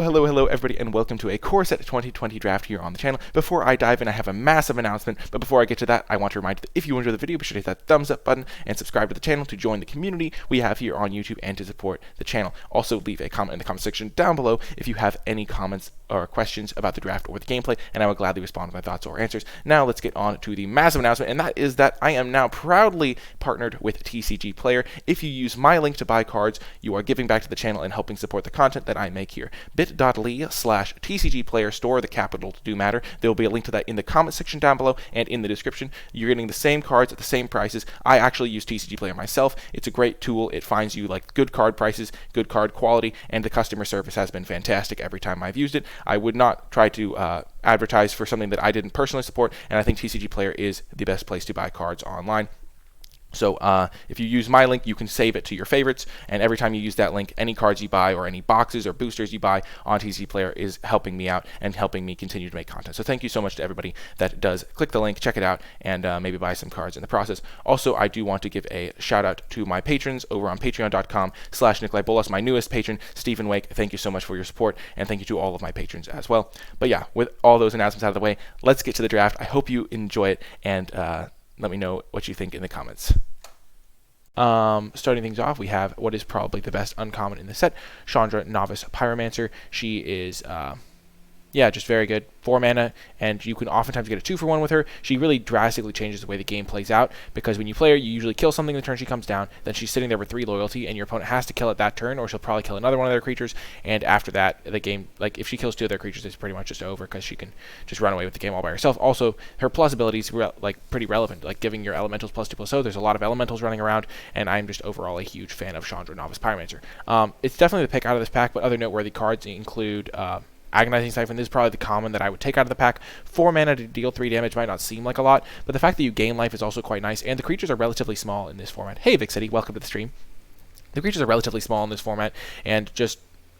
Hello everybody, and welcome to a Core Set 2020 draft here on the channel. Before I dive in, I have a massive announcement, but before I get to that, I want to remind you that if you enjoy the video, be sure to hit that thumbs up button and subscribe to the channel to join the community we have here on YouTube and to support the channel. Also, leave a comment in the comment section down below if you have any comments or questions about the draft or the gameplay, and I will gladly respond with my thoughts or answers. Now, let's get on to the massive announcement, and that is that I am now proudly partnered with TCG Player. If you use my link to buy cards, you are giving back to the channel and helping support the content that I make here. bit.ly/TCGPlayerStore, the capitals do matter. There will be a link to that in the comment section down below and in the description. You're getting the same cards at the same prices. I actually use TCG Player myself. It's a great tool. It finds you like good card prices, good card quality, and the customer service has been fantastic every time I've used it. I would not try to advertise for something that I didn't personally support, and I think TCG Player is the best place to buy cards online. So if you use my link, you can save it to your favorites, and every time you use that link, any cards you buy or any boxes or boosters you buy on TCG Player is helping me out and helping me continue to make content. So thank you so much to everybody that does click the link, check it out, and maybe buy some cards in the process. Also, I do want to give a shout out to my patrons over on patreon.com/NicolaiBolas, my newest patron, Stephen Wake. Thank you so much for your support, and thank you to all of my patrons as well. But yeah, with all those announcements out of the way, let's get to the draft. I hope you enjoy it, and let me know what you think in the comments. Starting things off, we have what is probably the best uncommon in the set, Chandra, Novice Pyromancer. She is, just very good. 4 mana, and you can oftentimes get a 2-for-1 with her. She really drastically changes the way the game plays out, because when you play her, you usually kill something the turn she comes down, then she's sitting there with 3 loyalty, and your opponent has to kill it that turn, or she'll probably kill another one of their creatures, and after that, the game, like, if she kills 2 of their creatures, it's pretty much just over, because she can just run away with the game all by herself. Also, her plus abilities, pretty relevant, like giving your elementals +2/+0. There's a lot of elementals running around, and I'm just overall a huge fan of Chandra, Novice Pyromancer. It's definitely the pick out of this pack, but other noteworthy cards include, Agonizing Siphon. This is probably the common that I would take out of the pack. 4 mana to deal 3 damage might not seem like a lot, but the fact that you gain life is also quite nice, and the creatures are relatively small in this format. Hey, Vic City, welcome to the stream. The creatures are relatively small in this format, and just,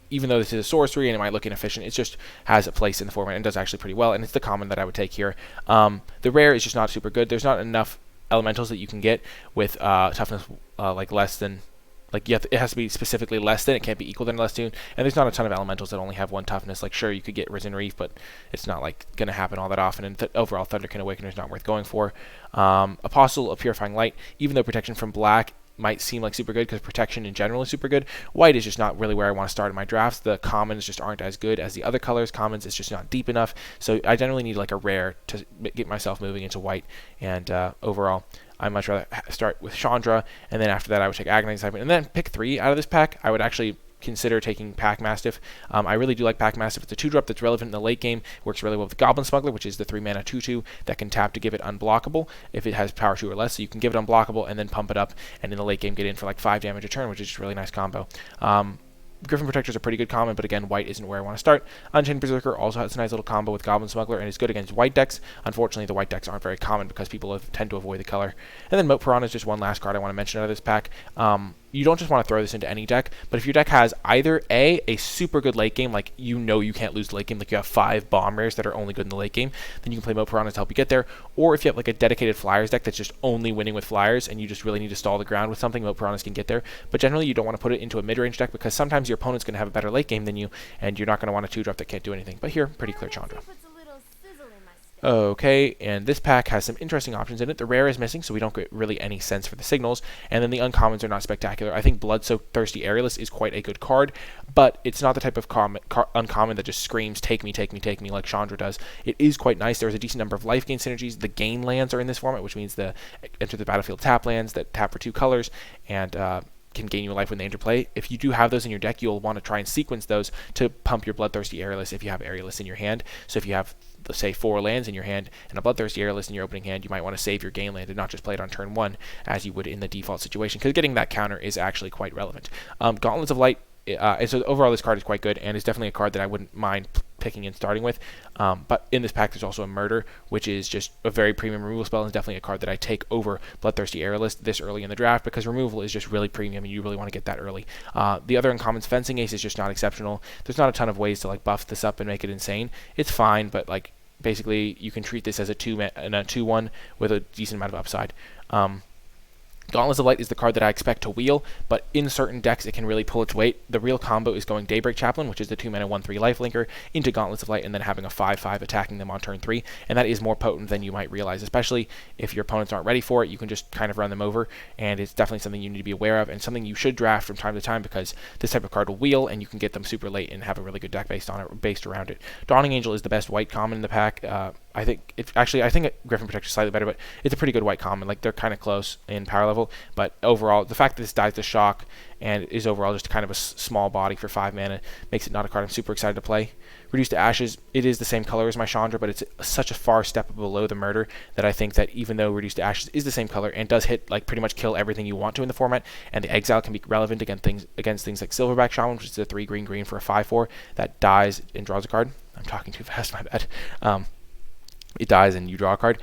even though this is a sorcery and it might look inefficient, it just has a place in the format and does actually pretty well, and it's the common that I would take here. The rare is just not super good. There's not enough elementals that you can get with toughness less than... it has to be specifically less than, it can't be equal than less than, and there's not a ton of elementals that only have 1 toughness. Like, sure, you could get Risen Reef, but it's not, going to happen all that often, and overall, Thunderkin Awakener is not worth going for. Apostle of Purifying Light, even though protection from black might seem like super good, because protection in general is super good, white is just not really where I want to start in my drafts. The commons just aren't as good as the other colors. Commons is just not deep enough, so I generally need, a rare to get myself moving into white, and overall, I'd much rather start with Chandra, and then after that I would take Agonizing Siphon, and then pick 3 out of this pack. I would actually consider taking Pack Mastiff. I really do like Pack Mastiff. It's a 2-drop that's relevant in the late game. Works really well with Goblin Smuggler, which is the 3 mana 2/2 that can tap to give it unblockable if it has power 2 or less. So you can give it unblockable and then pump it up, and in the late game get in for 5 damage a turn, which is just a really nice combo. Griffin Protectors are pretty good common, but again, white isn't where I want to start. Unchained Berserker also has a nice little combo with Goblin Smuggler and is good against white decks. Unfortunately, the white decks aren't very common because people tend to avoid the color. And then Moat Piranha is just one last card I want to mention out of this pack. You don't just want to throw this into any deck, but if your deck has either a super good late game, you can't lose the late game, you have 5 bomb rares that are only good in the late game, then you can play Moat Piranha to help you get there. Or if you have a dedicated Flyers deck that's just only winning with Flyers and you just really need to stall the ground with something, Moat Piranhas can get there. But generally, you don't want to put it into a mid-range deck because sometimes your opponent's going to have a better late game than you, and you're not going to want a 2-drop that can't do anything. But here, pretty clear Chandra. Okay, and this pack has some interesting options in it. The rare is missing, so we don't get really any sense for the signals, and then the uncommons are not spectacular. I think Blood-Soaked Thirsty Aerialist is quite a good card, but it's not the type of uncommon that just screams, take me, take me, take me, like Chandra does. It is quite nice. There's a decent number of life gain synergies. The gain lands are in this format, which means the enter the battlefield tap lands that tap for 2 colors, and can gain you life when they interplay. If you do have those in your deck, you'll want to try and sequence those to pump your Bloodthirsty Aerialist if you have Aerialist in your hand. So if you have, let's say, 4 lands in your hand and a Bloodthirsty Aerialist in your opening hand, you might want to save your gain land and not just play it on turn 1 as you would in the default situation, because getting that counter is actually quite relevant. Gauntlets of Light, and so overall this card is quite good, and is definitely a card that I wouldn't mind picking and starting with. But in this pack there's also a Murder, which is just a very premium removal spell, and is definitely a card that I take over Bloodthirsty Aerialist this early in the draft, because removal is just really premium and you really want to get that early. The other uncommons, Fencing Ace, is just not exceptional. There's not a ton of ways to buff this up and make it insane. It's fine, but basically you can treat this as a 2/1 with a decent amount of upside. Gauntlets of Light is the card that I expect to wheel, but in certain decks it can really pull its weight. The real combo is going Daybreak Chaplain, which is the 2-mana 1/3 lifelinker, into Gauntlets of Light and then having a 5/5 attacking them on turn 3, and that is more potent than you might realize, especially if your opponents aren't ready for it. You can just kind of run them over, and it's definitely something you need to be aware of and something you should draft from time to time because this type of card will wheel and you can get them super late and have a really good deck based around it. Dawning Angel is the best white common in the pack. I think Griffin Protector is slightly better, but it's a pretty good white common. Like, they're kind of close in power level, but overall, the fact that this dies to shock and is overall just kind of a small body for 5 mana makes it not a card I'm super excited to play. Reduced to Ashes, it is the same color as my Chandra, but it's such a far step below the Murder that I think that even though Reduced to Ashes is the same color and does hit, like, pretty much kill everything you want to in the format, and the Exile can be relevant against things like Silverback Shaman, which is a 3 green for a 5/4 that dies and draws a card. I'm talking too fast, my bad. It dies and you draw a card.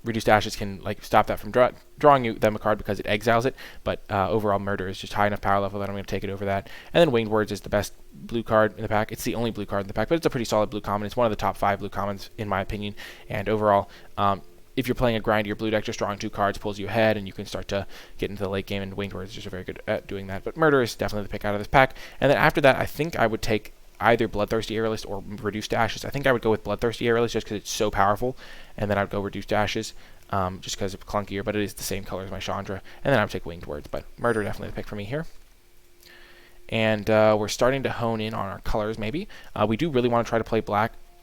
Reduced Ashes can stop that from drawing them a card because it exiles it, but overall Murder is just high enough power level that I'm going to take it over that. And then Winged Words is the best blue card in the pack. It's the only blue card in the pack, but it's a pretty solid blue common. It's one of the top 5 blue commons in my opinion. And overall, if you're playing a grindier blue deck, just drawing 2 cards pulls you ahead, and you can start to get into the late game, and Winged Words is just very good at doing that. But Murder is definitely the pick out of this pack. And then after that, I think I would take either Bloodthirsty Aerialist or Reduced to Ashes. I think I would go with Bloodthirsty Aerialist just because it's so powerful, and then I would go Reduced to Ashes just because it's clunkier, but it is the same color as my Chandra. And then I would take Winged Words, but Murder definitely the pick for me here. And we're starting to hone in on our colors maybe. We do really want to try to play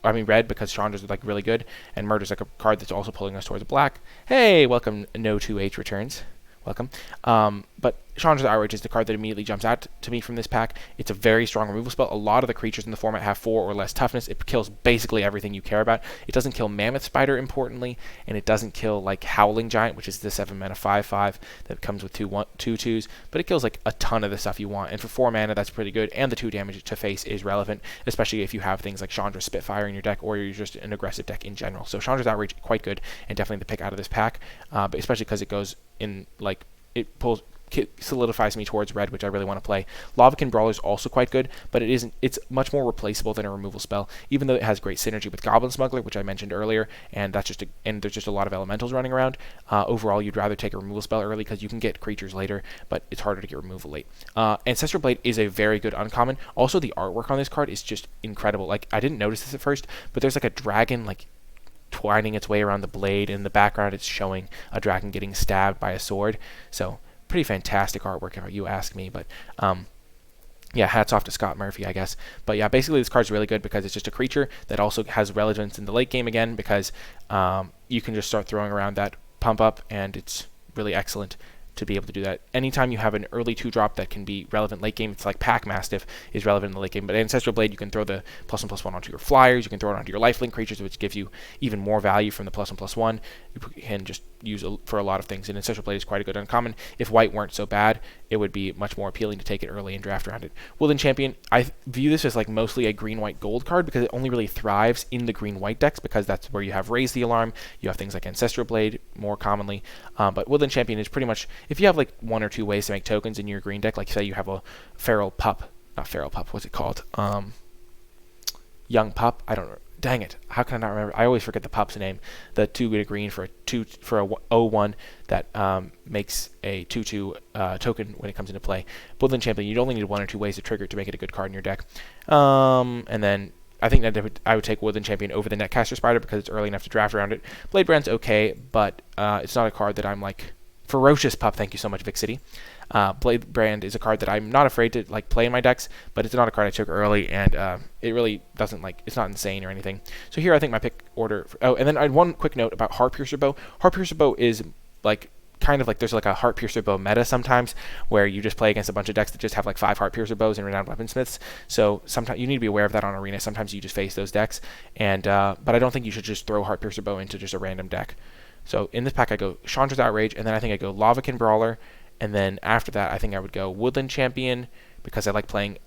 red, because Chandra's really good, and Murder's like a card that's also pulling us towards black. Hey, welcome, No2H returns. Welcome. But Chandra's Outrage is the card that immediately jumps out to me from this pack. It's a very strong removal spell. A lot of the creatures in the format have 4 or less toughness. It kills basically everything you care about. It doesn't kill Mammoth Spider, importantly, and it doesn't kill Howling Giant, which is the 7-mana 5/5 that comes with 2/2s, but it kills a ton of the stuff you want, and for 4 mana that's pretty good, and the 2 damage to face is relevant, especially if you have things like Chandra's Spitfire in your deck, or you're just an aggressive deck in general. So Chandra's Outrage, quite good, and definitely the pick out of this pack, but especially because it goes in, solidifies me towards red, which I really want to play. Lavakin Brawler is also quite good, but it's much more replaceable than a removal spell, even though it has great synergy with Goblin Smuggler, which I mentioned earlier, and there's just a lot of elementals running around. Overall, you'd rather take a removal spell early because you can get creatures later, but it's harder to get removal late. Ancestral Blade is a very good uncommon. Also, the artwork on this card is just incredible. I didn't notice this at first, but there's a dragon twining its way around the blade. In the background, it's showing a dragon getting stabbed by a sword. So pretty fantastic artwork if you ask me, but yeah, hats off to Scott Murphy, I guess. But yeah, basically this card's really good because it's just a creature that also has relevance in the late game again, because you can just start throwing around that pump up, and it's really excellent to be able to do that. Anytime you have an early 2-drop that can be relevant late game, it's like Pack Mastiff is relevant in the late game, but Ancestral Blade, you can throw the +1/+1 onto your flyers, you can throw it onto your lifelink creatures, which gives you even more value from the +1/+1. You can just use for a lot of things, and Ancestral Blade is quite a good uncommon. If white weren't so bad, it would be much more appealing to take it early and draft around it. Woodland Champion, I view this as mostly a green-white-gold card because it only really thrives in the green-white decks, because that's where you have Raise the Alarm, you have things like Ancestral Blade more commonly, but Woodland Champion is pretty much, if you have 1 or 2 ways to make tokens in your green deck, say you have a not Feral Pup, what's it called? Young Pup, I don't know. Dang it! How can I not remember? I always forget the pup's name. The 2 green for a 0/1 that makes a 2/2 token when it comes into play. Woodland Champion, you'd only need 1 or 2 ways to trigger it to make it a good card in your deck. And then I think that I would take Woodland Champion over the Netcaster Spider because it's early enough to draft around it. Blade Brand's okay, but it's not a card that I'm Ferocious Pup, thank you so much, Vic City. Blade Brand is a card that I'm not afraid to play in my decks, but it's not a card I took early, and it really doesn't it's not insane or anything. So here I think my pick order. And then I had one quick note about Heart Piercer Bow. Heart Piercer Bow is there's a Heart Piercer Bow meta sometimes where you just play against a bunch of decks that just have 5 Heart Piercer Bows and Renowned Weaponsmiths. So sometimes you need to be aware of that on Arena. Sometimes you just face those decks, and but I don't think you should just throw Heart Piercer Bow into just a random deck. So in this pack, I go Chandra's Outrage, and then I think I go Lavakin Brawler, and then after that, I think I would go Woodland Champion, because I like playing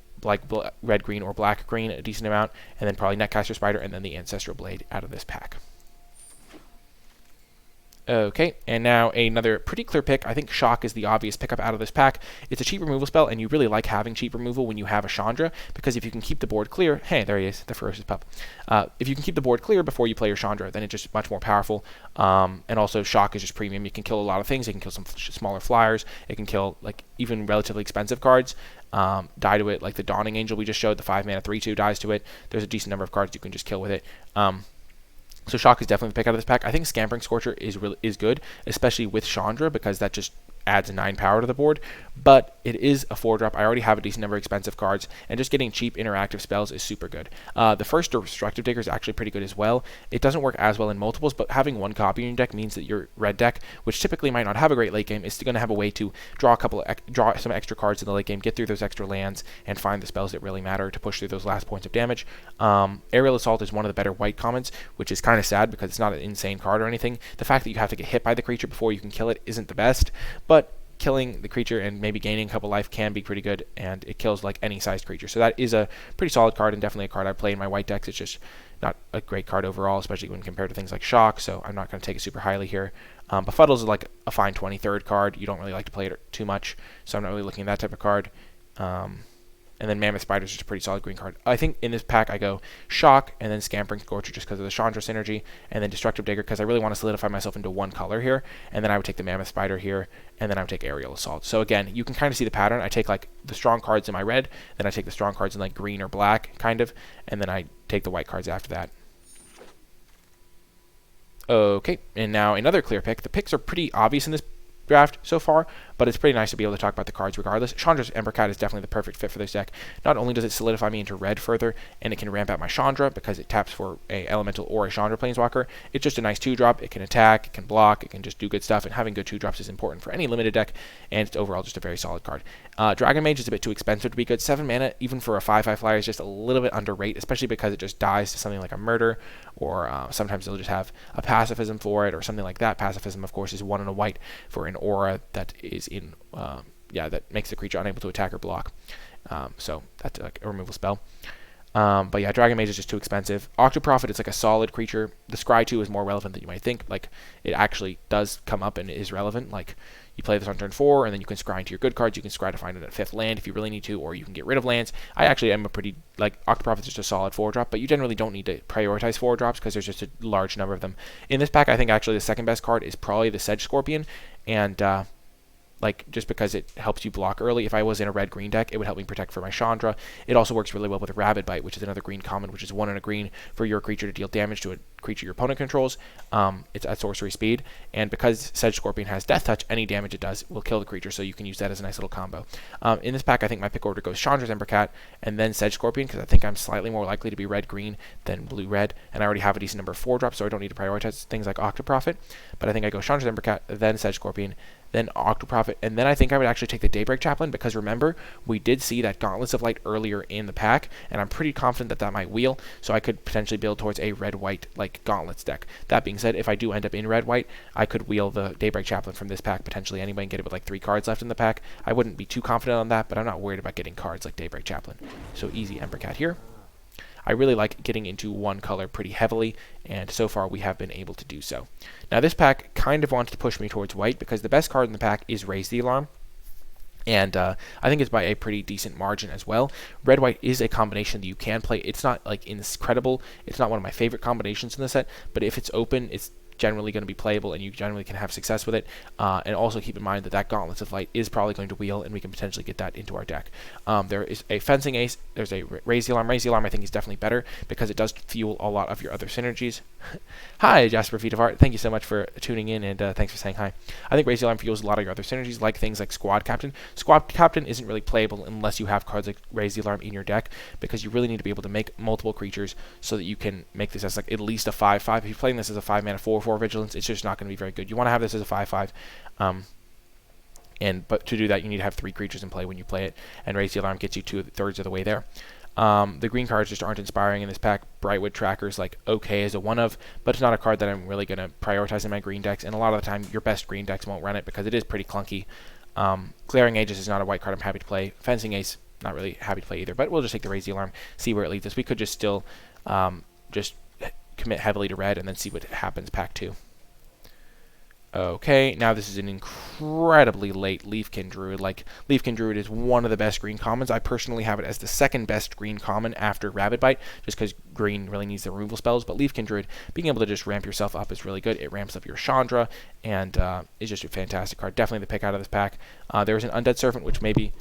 red-green or black-green a decent amount, and then probably Netcaster Spider, and then the Ancestral Blade out of this pack. Okay, and now another pretty clear pick. I think Shock is the obvious pickup out of this pack. It's a cheap removal spell, and you really like having cheap removal when you have a Chandra, because if you can keep the board clear, hey, there he is, the ferocious pup. If you can keep the board clear before you play your Chandra, then it's just much more powerful. And also, Shock is just premium. You can kill a lot of things. It can kill some smaller flyers. It can kill like even relatively expensive cards. Die to it, like the Dawning Angel we just showed. The 5-mana 3/2 dies to it. There's a decent number of cards you can just kill with it. So Shock is definitely the pick out of this pack. I think Scampering Scorcher is good, especially with Chandra, because that just adds 9 power to the board. But it is a 4-drop. I already have a decent number of expensive cards, and just getting cheap interactive spells is super good. The first Destructive Digger is actually pretty good as well. It doesn't work as well in multiples, but having one copy in your deck means that your red deck, which typically might not have a great late game, is going to have a way to draw some extra cards in the late game, get through those extra lands, and find the spells that really matter to push through those last points of damage. Aerial Assault is one of the better white commons, which is kind of sad because it's not an insane card or anything. The fact that you have to get hit by the creature before you can kill it isn't the best, but killing the creature and maybe gaining a couple life can be pretty good, and it kills like any sized creature. So that is a pretty solid card, and definitely a card I play in my white decks. It's just not a great card overall, especially when compared to things like Shock, so I'm not going to take it super highly here. Befuddles is like a fine 23rd card. You don't really like to play it too much, so I'm not really looking at that type of card. And then Mammoth Spider is just a pretty solid green card. I think in this pack I go Shock, and then Scampering Scorcher just because of the Chandra synergy, and then Destructive Digger because I really want to solidify myself into one color here, and then I would take the Mammoth Spider here, and then I would take Aerial Assault. So again, you can kind of see the pattern. I take like the strong cards in my red, then I take the strong cards in like green or black, kind of, and then I take the white cards after that. Okay, and now another clear pick. The picks are pretty obvious in this draft so far, but it's pretty nice to be able to talk about the cards regardless. Chandra's Embercat is definitely the perfect fit for this deck. Not only does it solidify me into red further, and it can ramp out my Chandra because it taps for a elemental or a Chandra planeswalker, it's just a nice 2-drop. It can attack, it can block, it can just do good stuff, and having good 2-drops is important for any limited deck, and it's overall just a very solid card. Dragon Mage is a bit too expensive to be good. 7 mana, even for a 5/5 flyer, is just a little bit underrated, especially because it just dies to something like a Murder, or sometimes they'll just have a Pacifism for it, or something like that. Pacifism, of course, is 1 and a white for an aura that is in, that makes the creature unable to attack or block. So that's like a removal spell. But yeah, Dragon Mage is just too expensive. Octoprophet is like a solid creature. The Scry 2 is more relevant than you might think. Like, it actually does come up and is relevant. Like, you play this on turn 4, and then you can scry into your good cards. You can scry to find it at 5th land if you really need to, or you can get rid of lands. I actually am a pretty, like, Octoprophet is just a solid 4-drop, but you generally don't need to prioritize 4-drops because there's just a large number of them. In this pack, I think actually the second best card is probably the Sedge Scorpion, and like, just because it helps you block early. If I was in a red-green deck, it would help me protect for my Chandra. It also works really well with Rabid Bite, which is another green common, which is 1 and a green for your creature to deal damage to a creature your opponent controls. It's at sorcery speed, and because Sedge Scorpion has Death Touch, any damage it does will kill the creature, so you can use that as a nice little combo. In this pack, I think my pick order goes Chandra's Embercat, and then Sedge Scorpion, because I think I'm slightly more likely to be red-green than blue-red, and I already have a decent number of 4-drops, so I don't need to prioritize things like Octoprophet. But I think I go Chandra's Embercat, then Sedge Scorpion, then Octoprophet, and then I think I would actually take the Daybreak Chaplain, because remember, we did see that Gauntlets of Light earlier in the pack, and I'm pretty confident that that might wheel, so I could potentially build towards a red-white, like, Gauntlets deck. That being said, if I do end up in red-white, I could wheel the Daybreak Chaplain from this pack potentially anyway and get it with like 3 cards left in the pack. I wouldn't be too confident on that, but I'm not worried about getting cards like Daybreak Chaplain. So easy Embercat here. I really like getting into one color pretty heavily, and so far we have been able to do so. Now this pack kind of wants to push me towards white because the best card in the pack is Raise the Alarm, and I think it's by a pretty decent margin as well. Red-white is a combination that you can play. It's not like incredible. It's not one of my favorite combinations in the set, but if it's open, it's generally going to be playable, and you generally can have success with it. And also keep in mind that that Gauntlets of Light is probably going to wheel, and we can potentially get that into our deck. There is a Fencing Ace. There's a Raise the Alarm. Raise the Alarm I think is definitely better because it does fuel a lot of your other synergies. Hi, Jasper Feet of Art. Thank you so much for tuning in, and thanks for saying hi. I think Raise the Alarm fuels a lot of your other synergies, like things like Squad Captain. Squad Captain isn't really playable unless you have cards like Raise the Alarm in your deck, because you really need to be able to make multiple creatures so that you can make this as like at least a 5/5. If you're playing this as a 5-mana 4/4 Vigilance, it's just not going to be very good. You want to have this as a 5/5, but to do that, you need to have 3 creatures in play when you play it, and Raise the Alarm gets you 2/3 of the way there. The green cards just aren't inspiring in this pack. Brightwood Tracker's like okay as a one-of, but it's not a card that I'm really going to prioritize in my green decks, and a lot of the time your best green decks won't run it because it is pretty clunky. Glaring Aegis is not a white card I'm happy to play. Fencing Ace, not really happy to play either, but we'll just take the Raise the Alarm, see where it leads us. We could just still just commit heavily to red and then see what happens pack 2. Okay, now this is an incredibly late Leafkin Druid. Like, Leafkin Druid is one of the best green commons. I personally have it as the second best green common after Rabid Bite, just because green really needs the removal spells. But Leafkin Druid, being able to just ramp yourself up is really good. It ramps up your Chandra, and is just a fantastic card. Definitely the pick out of this pack. There's an Undead Servant, which maybe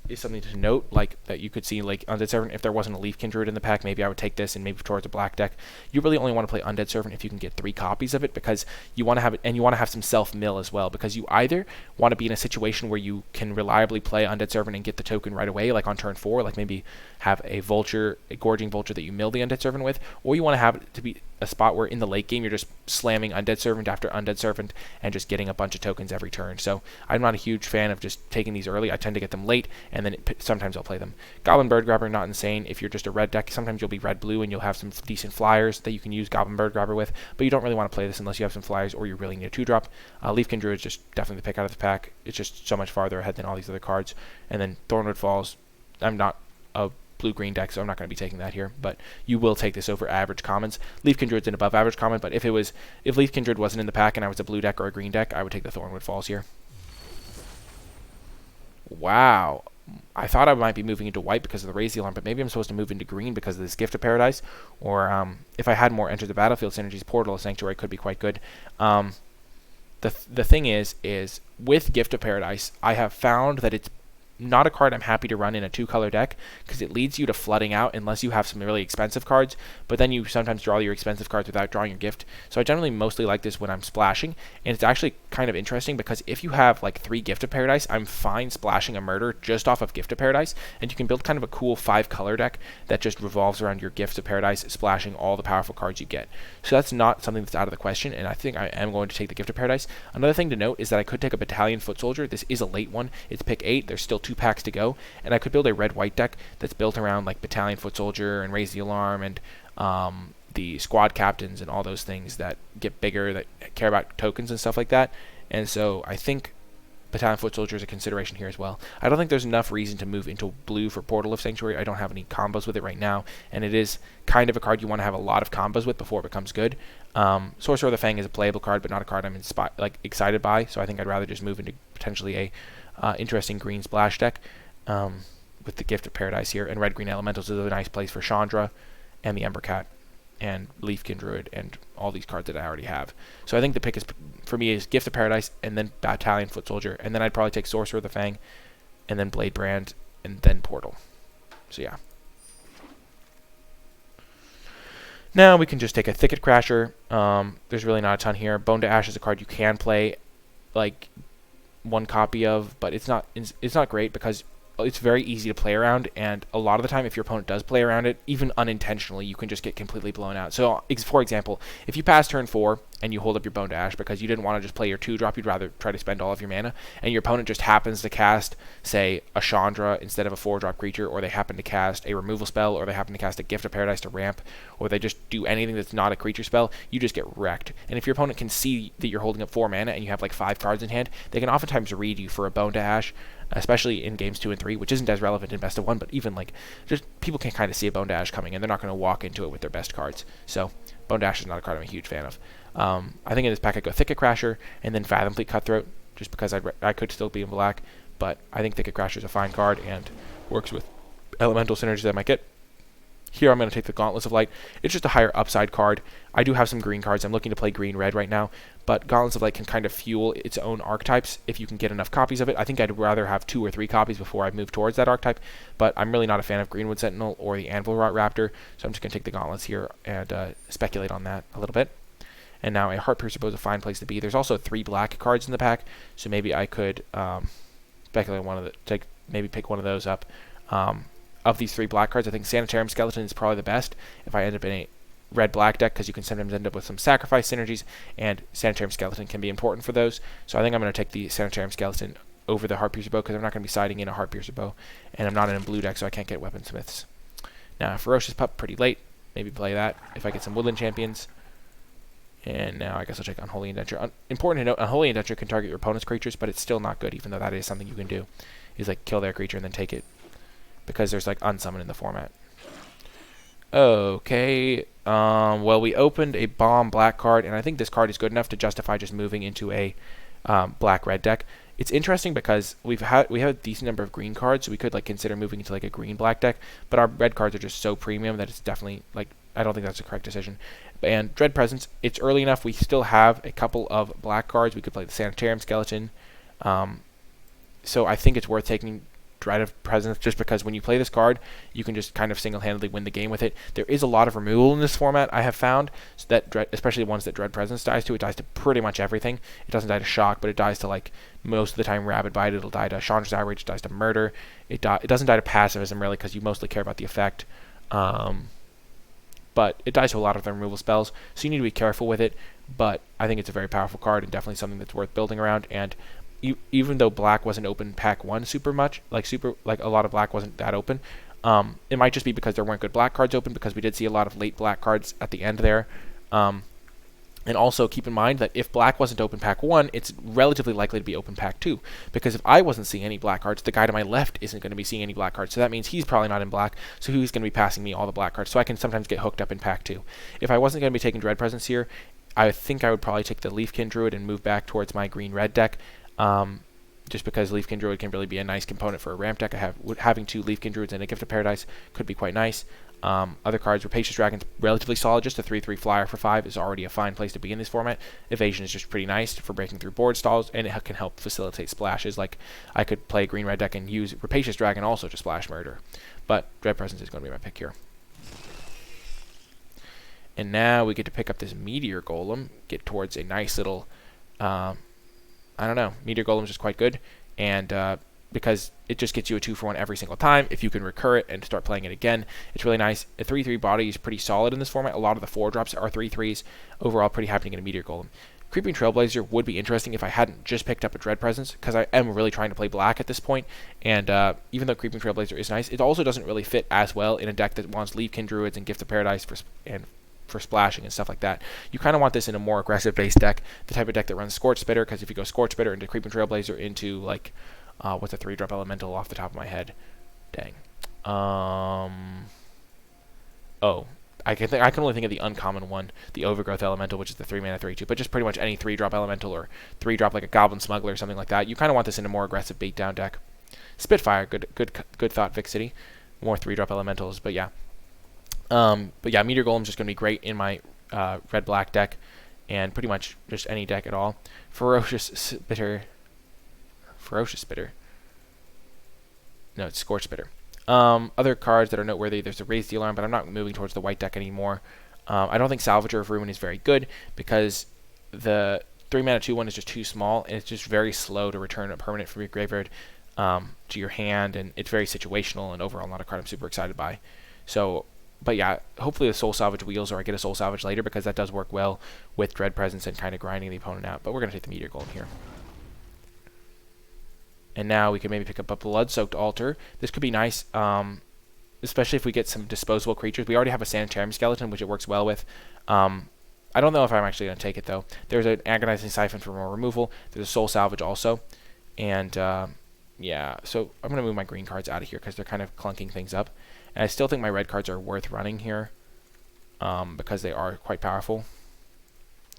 is something to note, like that you could see like Undead Servant. If there wasn't a Leafkin Druid in the pack, maybe I would take this and maybe towards a black deck. You really only want to play Undead Servant if you can get 3 copies of it, because you want to have it, and you want to have some self-mill as well, because you either want to be in a situation where you can reliably play Undead Servant and get the token right away, like on turn 4, like maybe have a Vulture, a Gorging Vulture that you mill the Undead Servant with, or you want to have it to be a spot where in the late game you're just slamming Undead Servant after Undead Servant and just getting a bunch of tokens every turn. So I'm not a huge fan of just taking these early. I tend to get them late, and then sometimes I'll play them. Goblin Bird Grabber, not insane. If you're just a red deck, sometimes you'll be red-blue and you'll have some decent flyers that you can use Goblin Bird Grabber with, but you don't really want to play this unless you have some flyers or you really need a 2-drop. Leafkin Druid is just definitely the pick out of the pack. It's just so much farther ahead than all these other cards. And then Thornwood Falls, I'm not a blue-green deck, so I'm not going to be taking that here, but you will take this over average commons. Leafkin Druid's an above average common, but if Leafkin Druid wasn't in the pack and I was a blue deck or a green deck, I would take the Thornwood Falls here. Wow. I thought I might be moving into white because of the Raise the Alarm, but maybe I'm supposed to move into green because of this Gift of Paradise, or if I had more Enter the Battlefield synergies, Portal of Sanctuary could be quite good. The thing is with Gift of Paradise, I have found that it's not a card I'm happy to run in a 2-color deck, because it leads you to flooding out unless you have some really expensive cards, but then you sometimes draw your expensive cards without drawing your gift. So I generally mostly like this when I'm splashing, and it's actually kind of interesting because if you have like 3 Gift of Paradise, I'm fine splashing a Murder just off of Gift of Paradise, and you can build kind of a cool 5-color deck that just revolves around your Gift of Paradise splashing all the powerful cards you get. So that's not something that's out of the question, and I think I am going to take the Gift of Paradise. Another thing to note is that I could take a Battalion Foot Soldier. This is a late one. It's pick 8. There's still 2 packs to go, and I could build a red-white deck that's built around like Battalion Foot Soldier and Raise the Alarm and the squad captains and all those things that get bigger, that care about tokens and stuff like that. And so I think Battalion Foot Soldier is a consideration here as well. I don't think there's enough reason to move into blue for Portal of Sanctuary. I don't have any combos with it right now, and it is kind of a card you want to have a lot of combos with before it becomes good. Sorcerer of the Fang is a playable card, but not a card I'm excited by, so I think I'd rather just move into potentially a interesting green splash deck with the Gift of Paradise here, and red-green elementals is a nice place for Chandra and the Ember Cat and Leafkin Druid and all these cards that I already have. So I think the pick for me is Gift of Paradise and then Battalion Foot Soldier, and then I'd probably take Sorcerer of the Fang and then Blade Brand and then Portal. So yeah. Now we can just take a Thicket Crasher. There's really not a ton here. Bone to Ash is a card you can play like 1 copy of, but it's not great because it's very easy to play around, and a lot of the time if your opponent does play around it, even unintentionally, you can just get completely blown out. So for example, if you pass turn 4 and you hold up your Bone to Ash because you didn't want to just play your 2-drop, you'd rather try to spend all of your mana, and your opponent just happens to cast, say, a Chandra instead of a 4-drop creature, or they happen to cast a removal spell, or they happen to cast a Gift of Paradise to ramp, or they just do anything that's not a creature spell, you just get wrecked. And if your opponent can see that you're holding up 4 mana and you have like 5 cards in hand, they can oftentimes read you for a Bone to Ash, especially in games 2 and 3, which isn't as relevant in best of 1, but even like just people can kind of see a Bone to Ash coming, and they're not going to walk into it with their best cards. So Bone to Ash is not a card I'm a huge fan of. I think in this pack I'd go Thicket Crasher and then Fathom Fleet Cutthroat, just because I could still be in black, but I think Thicket Crasher is a fine card and works with elemental synergies that I might get. Here I'm going to take the Gauntlets of Light. It's just a higher upside card. I do have some green cards. I'm looking to play green-red right now, but Gauntlets of Light can kind of fuel its own archetypes if you can get enough copies of it. I think I'd rather have 2 or 3 copies before I move towards that archetype, but I'm really not a fan of Greenwood Sentinel or the Anvil Rot Raptor, so I'm just going to take the Gauntlets here and speculate on that a little bit. And now a Heart Piercer Bow is a fine place to be. There's also 3 black cards in the pack, so maybe I could speculate on maybe pick one of those up. Of these 3 black cards, I think Sanitarium Skeleton is probably the best if I end up in a red-black deck, because you can sometimes end up with some sacrifice synergies, and Sanitarium Skeleton can be important for those. So I think I'm going to take the Sanitarium Skeleton over the Heart Piercer Bow, because I'm not going to be siding in a Heart Piercer Bow, and I'm not in a blue deck, so I can't get Weaponsmiths. Now, Ferocious Pup, pretty late. Maybe play that if I get some Woodland Champions. And now I guess I'll check Unholy Indenture. Important to note, Unholy Indenture can target your opponent's creatures, but it's still not good, even though that is something you can do. Is like kill their creature and then take it, because there's like unsummon in the format. Okay. Well, we opened a bomb black card, and I think this card is good enough to justify just moving into a black red deck. It's interesting because we have a decent number of green cards, so we could like consider moving into like a green black deck. But our red cards are just so premium that it's definitely like I don't think that's the correct decision. And Dread Presence, it's early enough. We still have a couple of black cards. We could play the Sanitarium Skeleton. So I think it's worth taking Dread Presence just because when you play this card, you can just kind of single-handedly win the game with it. There is a lot of removal in this format, I have found, so that especially the ones that Dread Presence dies to. It dies to pretty much everything. It doesn't die to Shock, but it dies to like most of the time Rabid Bite. It'll die to Chandra's Outrage. It dies to Murder. It doesn't die to Pacifism really because you mostly care about the effect. But it dies to a lot of the removal spells, so you need to be careful with it. But I think it's a very powerful card and definitely something that's worth building around. And even though black wasn't open pack 1 super much, like a lot of black wasn't that open, it might just be because there weren't good black cards open, because we did see a lot of late black cards at the end there. And also keep in mind that if black wasn't open pack 1, it's relatively likely to be open pack 2, because if I wasn't seeing any black cards, the guy to my left isn't going to be seeing any black cards, so that means he's probably not in black, so he's going to be passing me all the black cards, so I can sometimes get hooked up in pack 2. If I wasn't going to be taking Dread Presence here, I think I would probably take the Leafkin Druid and move back towards my green-red deck, just because Leafkin Druid can really be a nice component for a ramp deck. Having 2 Leafkin Druids and a Gift of Paradise could be quite nice. Other cards, Rapacious Dragon's relatively solid. Just a 3/3 flyer for 5 is already a fine place to be in this format. Evasion is just pretty nice for breaking through board stalls, and it can help facilitate splashes. Like, I could play a green-red deck and use Rapacious Dragon also to splash Murder. But Dread Presence is going to be my pick here. And now we get to pick up this Meteor Golem, get towards a nice little, I don't know, Meteor Golem is just quite good, and because it just gets you a 2-for-1 every single time. If you can recur it and start playing it again, it's really nice. A 3/3 body is pretty solid in this format. A lot of the 4-drops are 3/3s. Overall, pretty happy to get a Meteor Golem. Creeping Trailblazer would be interesting if I hadn't just picked up a Dread Presence, because I am really trying to play black at this point, and even though Creeping Trailblazer is nice, it also doesn't really fit as well in a deck that wants Leafkin Druids and Gift of Paradise for splashing and stuff like that. You kind of want this in a more aggressive base deck, the type of deck that runs Scorch Spitter, because if you go Scorch Spitter into Creeping Trailblazer into like what's a 3-drop elemental off the top of my head? Dang. Oh, I can only think of the uncommon one, the Overgrowth Elemental, which is the 3-mana 3/2, but just pretty much any 3-drop elemental or 3-drop like a Goblin Smuggler or something like that. You kind of want this in a more aggressive beatdown deck. Spitfire, good thought, Vic City. More 3-drop elementals, but yeah. But yeah, Meteor Golem's just going to be great in my red-black deck, and pretty much just any deck at all. Ferocious Spitter. No, it's Scorch Spitter. Other cards that are noteworthy, there's a Raise the Alarm, but I'm not moving towards the white deck anymore. I don't think Salvager of Ruin is very good, because the 3-mana 2/1 is just too small, and it's just very slow to return a permanent from your graveyard to your hand, and it's very situational, and overall not a card I'm super excited by. So, but yeah, hopefully the Soul Salvage wheels, or I get a Soul Salvage later, because that does work well with Dread Presence and kind of grinding the opponent out. But we're going to take the Meteor Golem here. And now we can maybe pick up a Blood-Soaked Altar. This could be nice, especially if we get some disposable creatures. We already have a Sanitarium Skeleton, which it works well with. I don't know if I'm actually going to take it, though. There's an Agonizing Siphon for more removal. There's a Soul Salvage also. And, yeah, so I'm going to move my green cards out of here, because they're kind of clunking things up. And I still think my red cards are worth running here, because they are quite powerful.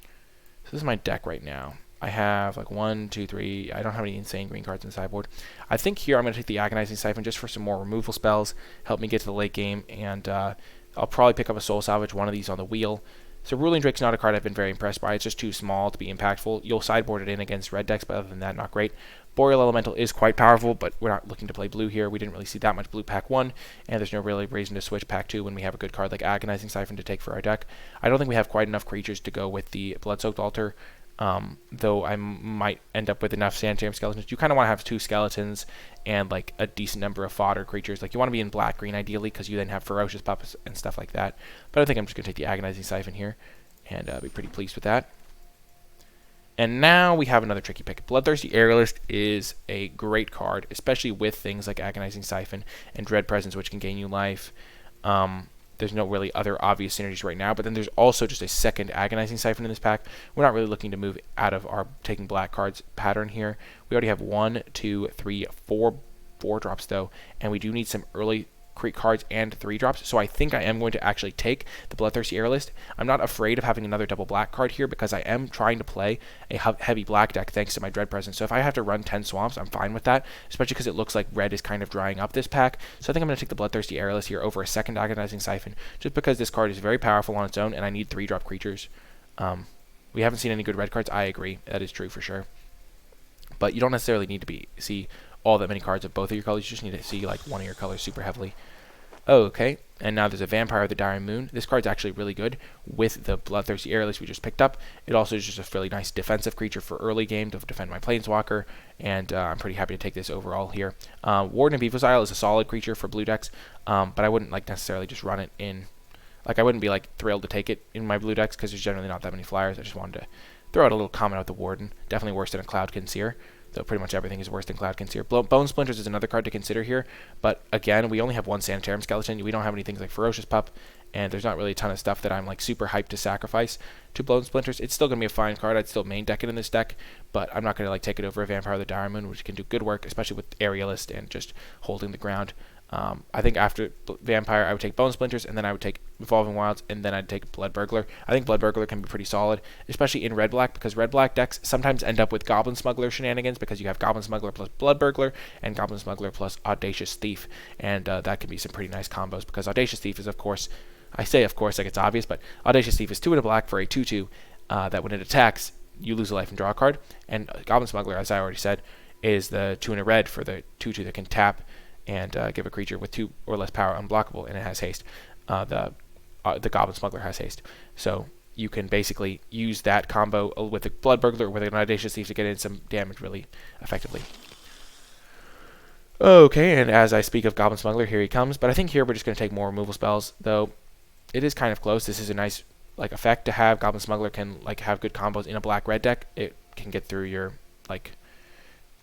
So this is my deck right now. I have like 1, 2, 3. I don't have any insane green cards in the sideboard. I think here I'm going to take the Agonizing Siphon just for some more removal spells, help me get to the late game, and I'll probably pick up a Soul Salvage, one of these on the wheel. So Ruling Drake's not a card I've been very impressed by. It's just too small to be impactful. You'll sideboard it in against red decks, but other than that, not great. Boreal Elemental is quite powerful, but we're not looking to play blue here. We didn't really see that much blue pack 1, and there's no really reason to switch pack 2 when we have a good card like Agonizing Siphon to take for our deck. I don't think we have quite enough creatures to go with the Blood-Soaked Altar, though I might end up with enough Sanitarium Skeletons. You kind of want to have 2 skeletons and like a decent number of fodder creatures. Like, you want to be in black-green ideally, because you then have Ferocious Puppets and stuff like that. But I think I'm just going to take the Agonizing Siphon here, and be pretty pleased with that. And now we have another tricky pick. Bloodthirsty Aerialist is a great card, especially with things like Agonizing Siphon and Dread Presence, which can gain you life. There's no really other obvious synergies right now, but then there's also just a second Agonizing Siphon in this pack. We're not really looking to move out of our taking black cards pattern here. We already have 1, 2, 3, 4 drops though, and we do need some early cards and 3-drops, so I think I am going to actually take the Bloodthirsty Aerialist. I'm not afraid of having another double black card here because I am trying to play a heavy black deck thanks to my Dread Presence. So if I have to run 10 swamps, I'm fine with that, especially because it looks like red is kind of drying up this pack. So I think I'm going to take the Bloodthirsty Aerialist here over a second Agonizing Siphon, just because this card is very powerful on its own and I need 3-drop creatures. We haven't seen any good red cards. I agree. That is true for sure. But you don't necessarily need to see all that many cards of both of your colors. You just need to see like one of your colors super heavily. Okay, and now there's a Vampire of the Dire Moon. This card's actually really good with the Bloodthirsty Aerialist we just picked up. It also is just a really nice defensive creature for early game to defend my Planeswalker, and I'm pretty happy to take this overall here. Warden of Evil is a solid creature for blue decks, but I wouldn't like necessarily just run it in. Like I wouldn't be like thrilled to take it in my blue decks because there's generally not that many flyers. I just wanted to throw out a little comment about the Warden. Definitely worse than a Cloud Conceer, though pretty much everything is worse than Cloud Conceer. Bone Splinters is another card to consider here, but again, we only have one Sanitarium Skeleton. We don't have any things like Ferocious Pup, and there's not really a ton of stuff that I'm like super hyped to sacrifice to Bone Splinters. It's still going to be a fine card. I'd still main deck it in this deck, but I'm not going to like take it over a Vampire of the Dire Moon, which can do good work, especially with Aerialist and just holding the ground. I think after Vampire, I would take Bone Splinters, and then I would take Evolving Wilds, and then I'd take Blood Burglar. I think Blood Burglar can be pretty solid, especially in red-black, because red-black decks sometimes end up with Goblin Smuggler shenanigans, because you have Goblin Smuggler plus Blood Burglar, and Goblin Smuggler plus Audacious Thief, and that can be some pretty nice combos, because Audacious Thief is, of course, I say of course like it's obvious, but Audacious Thief is 2 in a black for a 2/2, that when it attacks, you lose a life and draw a card, and Goblin Smuggler, as I already said, is the 2 in a red for the 2/2 that can tap and give a creature with 2 or less power unblockable, and it has haste. The Goblin Smuggler has haste. So you can basically use that combo with the Blood Burglar or with an Audacious Thief to get in some damage really effectively. Okay, and as I speak of Goblin Smuggler, here he comes. But I think here we're just going to take more removal spells, though it is kind of close. This is a nice like effect to have. Goblin Smuggler can like have good combos in a black-red deck. It can get through your like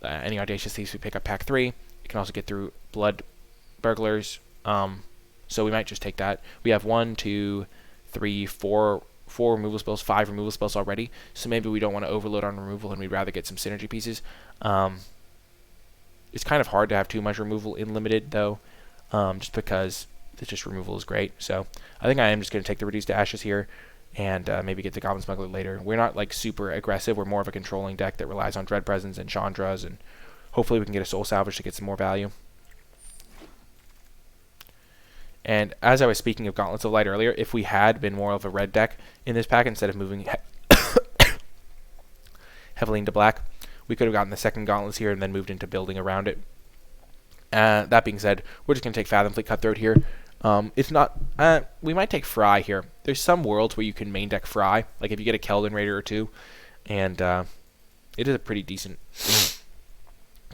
any Audacious Thieves we pick up pack 3. It can also get through Blood Burglars, so we might just take that. We have 1, 2, 3, 4 removal spells, 5 removal spells already, so maybe we don't want to overload on removal and we'd rather get some synergy pieces. It's kind of hard to have too much removal in limited, though, just because it's just removal is great. So I think I am just going to take the Reduced to Ashes here and maybe get the Goblin Smuggler later. We're not like super aggressive. We're more of a controlling deck that relies on Dread Presence and Chandras, and hopefully we can get a Soul Salvage to get some more value. And as I was speaking of Gauntlets of Light earlier, if we had been more of a red deck in this pack instead of moving heavily into black, we could have gotten the second Gauntlets here and then moved into building around it. That being said, we're just going to take Fathomfleet Cutthroat here. If not, we might take Fry here. There's some worlds where you can main deck Fry, like if you get a Keldon Raider or 2, and it is a pretty decent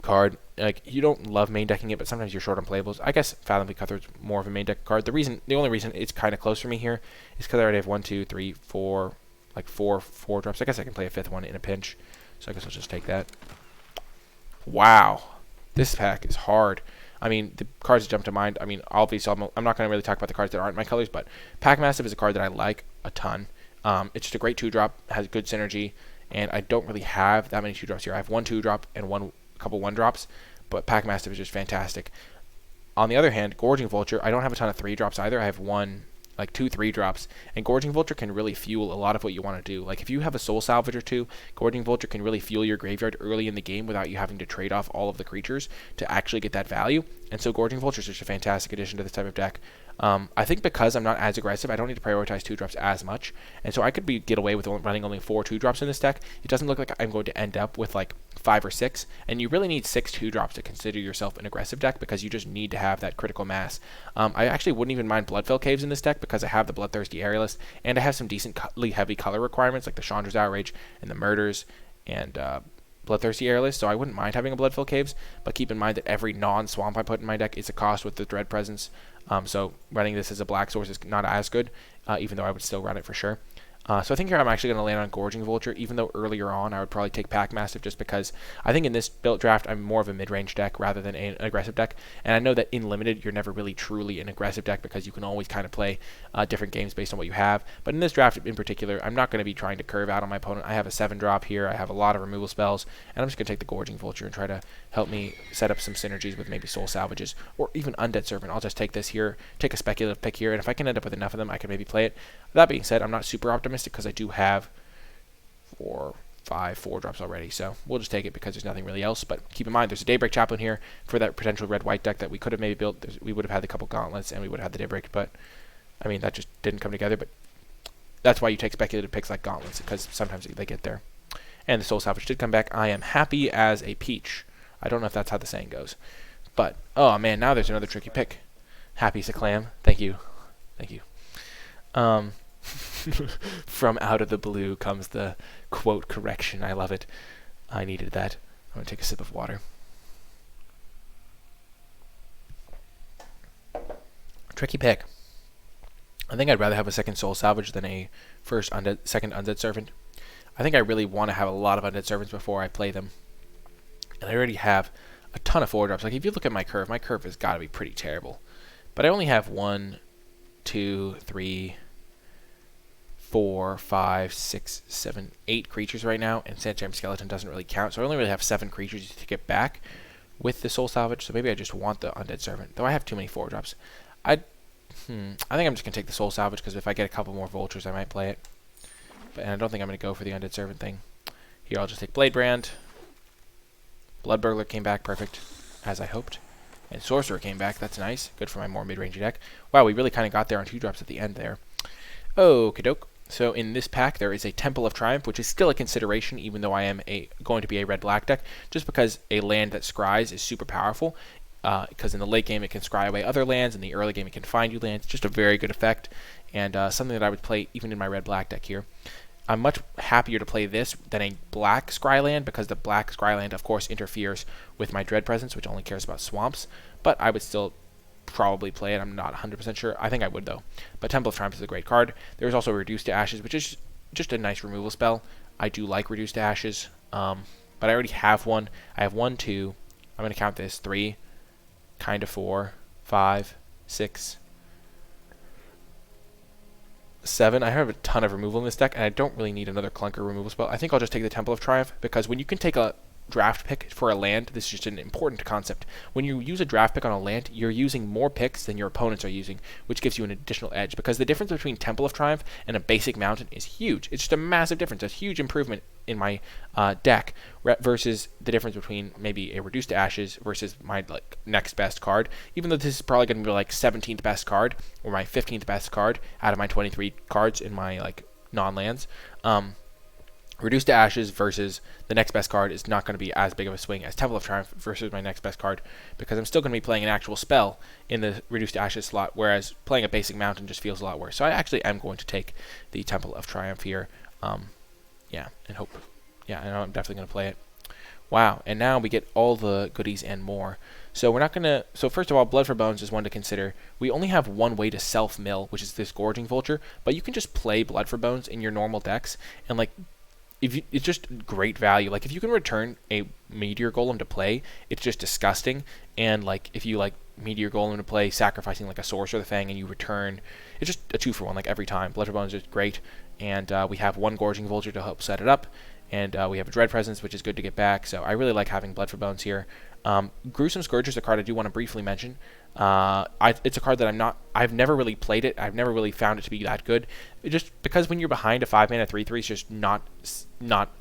card. Like, you don't love main decking it, but sometimes you're short on playables. I guess Fathomfleet Cutthroat's more of a main deck card. The only reason it's kind of close for me here is because I already have 1, 2, 3, 4, like 4 drops. I guess I can play a 5th one in a pinch, so I guess I'll just take that. Wow, this pack is hard. I mean, the cards that jump to mind, I mean, obviously, I'm not going to really talk about the cards that aren't my colors, but Pack Massive is a card that I like a ton. It's just a great 2-drop, has good synergy, and I don't really have that many 2-drops here. I have 1 2-drop and a couple 1-drops, but Pack Massive is just fantastic. On the other hand, Gorging Vulture, I don't have a ton of 3-drops either. I have 2 3-drops, and Gorging Vulture can really fuel a lot of what you want to do. Like, if you have a Soul Salvage or 2, Gorging Vulture can really fuel your graveyard early in the game without you having to trade off all of the creatures to actually get that value, and so Gorging Vulture is just a fantastic addition to this type of deck. I think because I'm not as aggressive, I don't need to prioritize 2-drops as much, and so I could get away with running only 4 2-drops in this deck. It doesn't look like I'm going to end up with like 5 or 6, and you really need 6 2-drops to consider yourself an aggressive deck because you just need to have that critical mass. I actually wouldn't even mind Bloodfell Caves in this deck because I have the Bloodthirsty Aerialist, and I have some decently heavy color requirements like the Chandra's Outrage and the Murders and Bloodthirsty Aerialist, so I wouldn't mind having a Bloodfell Caves, but keep in mind that every non-swamp I put in my deck is a cost with the Dread Presence, so running this as a black source is not as good, even though I would still run it for sure. So I think here I'm actually going to land on Gorging Vulture, even though earlier on I would probably take Pack Mastiff, just because I think in this build draft I'm more of a mid-range deck rather than an aggressive deck. And I know that in Limited you're never really truly an aggressive deck because you can always kind of play different games based on what you have. But in this draft in particular, I'm not going to be trying to curve out on my opponent. I have a 7-drop here, I have a lot of removal spells, and I'm just going to take the Gorging Vulture and try to help me set up some synergies with maybe Soul Salvages or even Undead Servant. I'll just take this here, take a speculative pick here, and if I can end up with enough of them, I can maybe play it. That being said, I'm not super optimistic because I do have 4-drops already, so we'll just take it because there's nothing really else. But keep in mind, there's a Daybreak Chaplain here for that potential red-white deck that we could have maybe built. We would have had a couple gauntlets and we would have had the Daybreak, but I mean that just didn't come together. But that's why you take speculative picks like gauntlets, because sometimes they get there. And the Soul Salvage did come back. I am happy as a peach. I don't know if that's how the saying goes, but oh man, now there's another tricky pick. Happy as a clam. Thank you. From out of the blue comes the quote correction. I love it. I needed that. I'm going to take a sip of water. Tricky pick. I think I'd rather have a second Soul Salvage than a second Undead Servant. I think I really want to have a lot of Undead Servants before I play them. And I already have a ton of 4-drops. Like if you look at my curve has got to be pretty terrible. But I only have 1, 2, 3, 4, 5, 6, 7, 8 creatures right now, and Sandstorm Skeleton doesn't really count, so I only really have 7 creatures to get back with the Soul Salvage, so maybe I just want the Undead Servant, though I have too many 4-drops. I think I'm just going to take the Soul Salvage, because if I get a couple more Vultures, I might play it. And I don't think I'm going to go for the Undead Servant thing. Here, I'll just take Blade Brand. Blood Burglar came back perfect, as I hoped. And Sorcerer came back, that's nice. Good for my more mid-range deck. Wow, we really kind of got there on 2-drops at the end there. Okie doke. So in this pack, there is a Temple of Triumph, which is still a consideration, even though I am going to be a red-black deck, just because a land that scries is super powerful, because in the late game it can scry away other lands, in the early game it can find you lands. Just a very good effect, and something that I would play even in my red-black deck here. I'm much happier to play this than a black scry land, because the black scry land, of course, interferes with my Dread Presence, which only cares about swamps, but I would still probably play it. I'm not 100% sure. I think I would, though. But Temple of Triumph is a great card. There's also Reduce to Ashes, which is just a nice removal spell. I do like Reduce to Ashes, but I already have one. I have 1, 2. I'm going to count this. 3, kind of 4, 5, 6, 7. I have a ton of removal in this deck, and I don't really need another clunker removal spell. I think I'll just take the Temple of Triumph, because when you can take a draft pick for a land, this is just an important concept. When you use a draft pick on a land, you're using more picks than your opponents are using, which gives you an additional edge, because the difference between Temple of Triumph and a basic mountain is huge. It's just a massive difference, a huge improvement in my deck versus the difference between maybe a Reduced to Ashes versus my next best card. Even though this is probably going to be like 17th best card or my 15th best card out of my 23 cards in my non-lands. Reduced to Ashes versus the next best card is not going to be as big of a swing as Temple of Triumph versus my next best card, because I'm still going to be playing an actual spell in the Reduced to Ashes slot, whereas playing a basic mountain just feels a lot worse. So I actually am going to take the Temple of Triumph here. And hope. Yeah, I know I'm definitely going to play it. Wow, and now we get all the goodies and more. So we're not going to... So first of all, Blood for Bones is one to consider. We only have one way to self-mill, which is this Gorging Vulture, but you can just play Blood for Bones in your normal decks, and it's just great value. If you can return a Meteor Golem to play, it's just disgusting. And if you Meteor Golem to play, sacrificing a Sorcerer the Fang, and you return, it's just a 2-for-1 every time. Blood for Bones is great, and we have one Gorging Vulture to help set it up, and we have a Dread Presence, which is good to get back. So I really like having Blood for Bones here. Gruesome Scourge is a card I do want to briefly mention. It's a card that I've never really played it. I've never really found it to be that good. Just because when you're behind a 5-mana 3/3, it's just not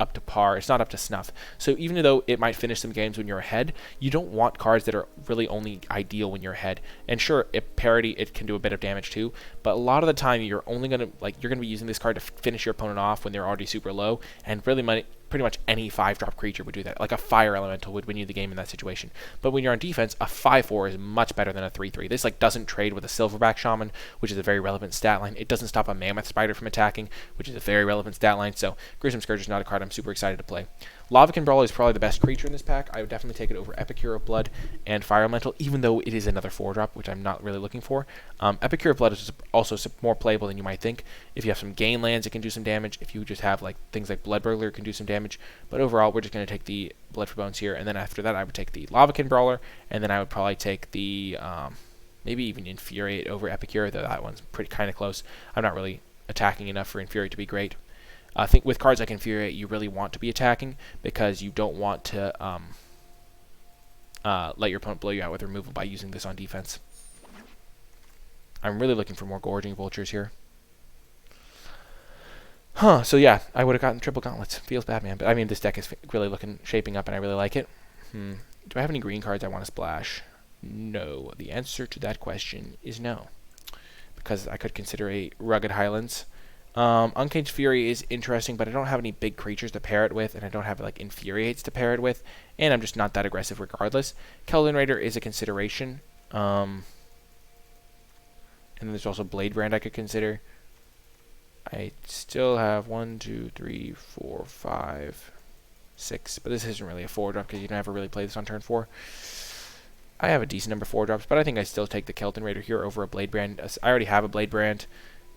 up to par. It's not up to snuff. So even though it might finish some games when you're ahead, you don't want cards that are really only ideal when you're ahead. And sure, if parity, it can do a bit of damage too. But a lot of the time, you're only gonna you're gonna be using this card to finish your opponent off when they're already super low, and really pretty much any 5-drop creature would do that. Like a Fire Elemental would win you the game in that situation. But when you're on defense, a 5/4 is much better than a 3/3. This doesn't trade with a Silverback Shaman, which is a very relevant stat line. It doesn't stop a Mammoth Spider from attacking, which is a very relevant stat line. So Gruesome Scourge is not a card I'm super excited to play. Lavakin Brawler is probably the best creature in this pack. I would definitely take it over Epicure of Blood and Fire Elemental, even though it is another 4-drop, which I'm not really looking for. Epicure of Blood is also more playable than you might think. If you have some gain lands, it can do some damage. If you just have like things like Blood Burglar, it can do some damage. But overall, we're just going to take the Blood for Bones here, and then after that, I would take the Lavakin Brawler, and then I would probably take the maybe even Infuriate over Epicure, though that one's pretty kind of close. I'm not really attacking enough for Infuriate to be great. I think with cards like Infuriate, you really want to be attacking because you don't want to let your opponent blow you out with removal by using this on defense. I'm really looking for more Gorging Vultures here. So yeah, I would have gotten triple gauntlets. Feels bad, man. But I mean, this deck is really shaping up, and I really like it. Do I have any green cards I want to splash? No. The answer to that question is no. Because I could consider a Rugged Highlands. Uncaged Fury is interesting, but I don't have any big creatures to pair it with, and I don't have like Infuriates to pair it with, and I'm just not that aggressive regardless. Keldon Raider is a consideration. And then there's also Blade Brand I could consider. I still have 1, 2, 3, 4, 5, 6, but this isn't really a 4-drop because you never really play this on turn 4. I have a decent number of 4-drops, but I think I still take the Keldon Raider here over a Blade Brand. I already have a Blade Brand.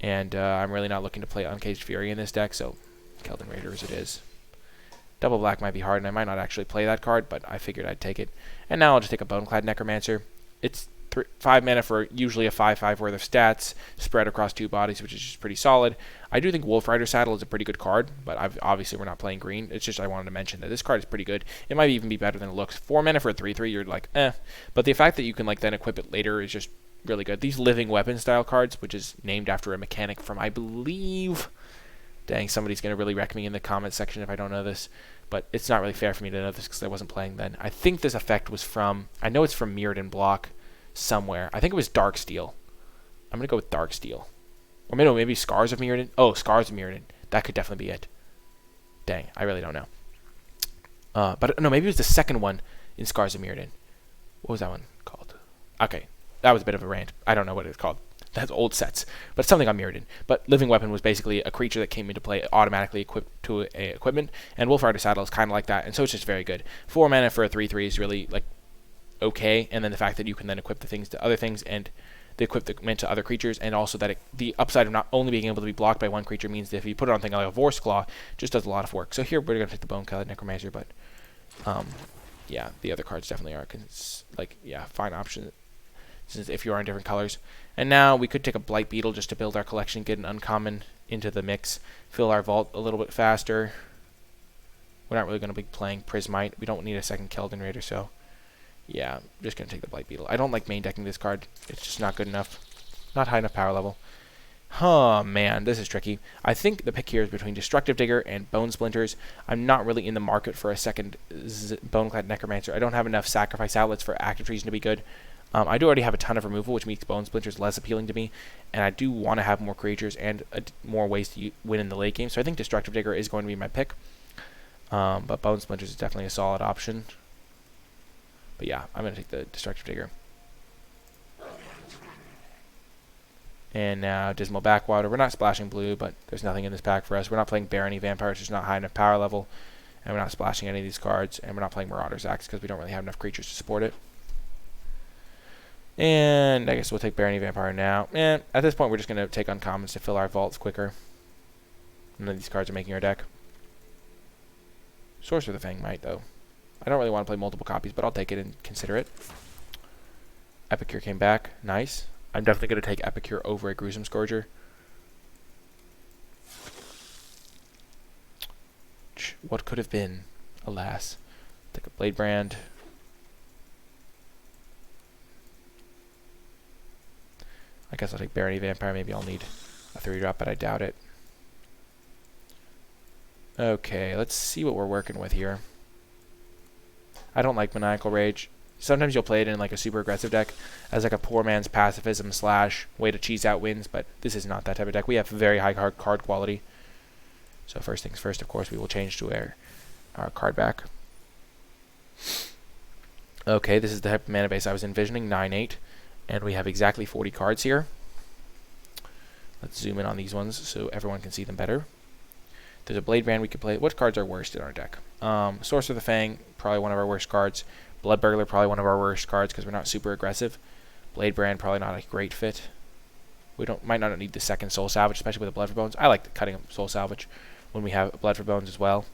And I'm really not looking to play Uncaged Fury in this deck, so Keldon Raider as it is. Double black might be hard, and I might not actually play that card, but I figured I'd take it. And now I'll just take a Boneclad Necromancer. It's 5 mana for usually a 5/5 worth of stats, spread across 2 bodies, which is just pretty solid. I do think Wolf Rider Saddle is a pretty good card, but obviously we're not playing green. It's just I wanted to mention that this card is pretty good. It might even be better than it looks. 4 mana for a 3/3, you're like, eh. But the fact that you can like then equip it later is just really good. These Living Weapon style cards, which is named after a mechanic from, I believe... Dang, somebody's going to really wreck me in the comment section if I don't know this. But it's not really fair for me to know this because I wasn't playing then. I think this effect was from... I know it's from Mirrodin Block somewhere. I think it was Darksteel. I'm going to go with Darksteel. Or maybe Scars of Mirrodin. Oh, Scars of Mirrodin. That could definitely be it. Dang, I really don't know. But no, maybe it was the second one in Scars of Mirrodin. What was that one called? Okay. That was a bit of a rant. I don't know what it's called. That's old sets. But something on Mirrodin. But Living Weapon was basically a creature that came into play automatically equipped to a equipment. And Wolf Rider Saddle is kind of like that. And so it's just very good. 4 mana for a 3/3 is really like okay. And then the fact that you can then equip the things to other things and the equipment to other creatures. And also that the upside of not only being able to be blocked by one creature means that if you put it on something like a Vorse Claw, it just does a lot of work. So here we're going to take the Boneclad Necromancer. But yeah, the other cards definitely are fine options. Since if you are in different colors. And now we could take a Blight Beetle just to build our collection, get an uncommon into the mix, fill our vault a little bit faster. We're not really going to be playing Prismite. We don't need a second Keldon Raider, so yeah, I'm just going to take the Blight Beetle. I don't like main decking this card. It's just not good enough. Not high enough power level. Oh man, this is tricky. I think the pick here is between Destructive Digger and Bone Splinters. I'm not really in the market for a second Boneclad Necromancer. I don't have enough sacrifice outlets for Active Treason to be good. I do already have a ton of removal, which makes Bone Splinters less appealing to me, and I do want to have more creatures and more ways to win in the late game, so I think Destructive Digger is going to be my pick, but Bone Splinters is definitely a solid option. But yeah, I'm going to take the Destructive Digger. And now Dismal Backwater. We're not splashing blue, but there's nothing in this pack for us. We're not playing Barony Vampire, it's just not high enough power level, and we're not splashing any of these cards, and we're not playing Marauder's Axe because we don't really have enough creatures to support it. And I guess we'll take Barony Vampire now. And at this point, we're just going to take uncommons to fill our vaults quicker. And then these cards are making our deck. Sorcerer of the Fang might, though. I don't really want to play multiple copies, but I'll take it and consider it. Epicure came back. Nice. I'm definitely going to take Epicure over a Gruesome Scourger. What could have been, alas. Take a Blade Brand. I guess I'll take Barony Vampire. Maybe I'll need a 3-drop, but I doubt it. Okay, let's see what we're working with here. I don't like Maniacal Rage. Sometimes you'll play it in like a super aggressive deck as like a poor man's pacifism / way to cheese out wins, but this is not that type of deck. We have very high card quality. So first things first, of course, we will change to our card back. Okay, this is the type of mana base I was envisioning, 9/8. And we have exactly 40 cards here. Let's zoom in on these ones so everyone can see them better. There's a Blade Brand we could play. What cards are worst in our deck? Sorcerer of the Fang, probably one of our worst cards. Blood Burglar, probably one of our worst cards because we're not super aggressive. Blade Brand, probably not a great fit. We might not need the second Soul Salvage, especially with a Blood for Bones. I like cutting Soul Salvage when we have Blood for Bones as well.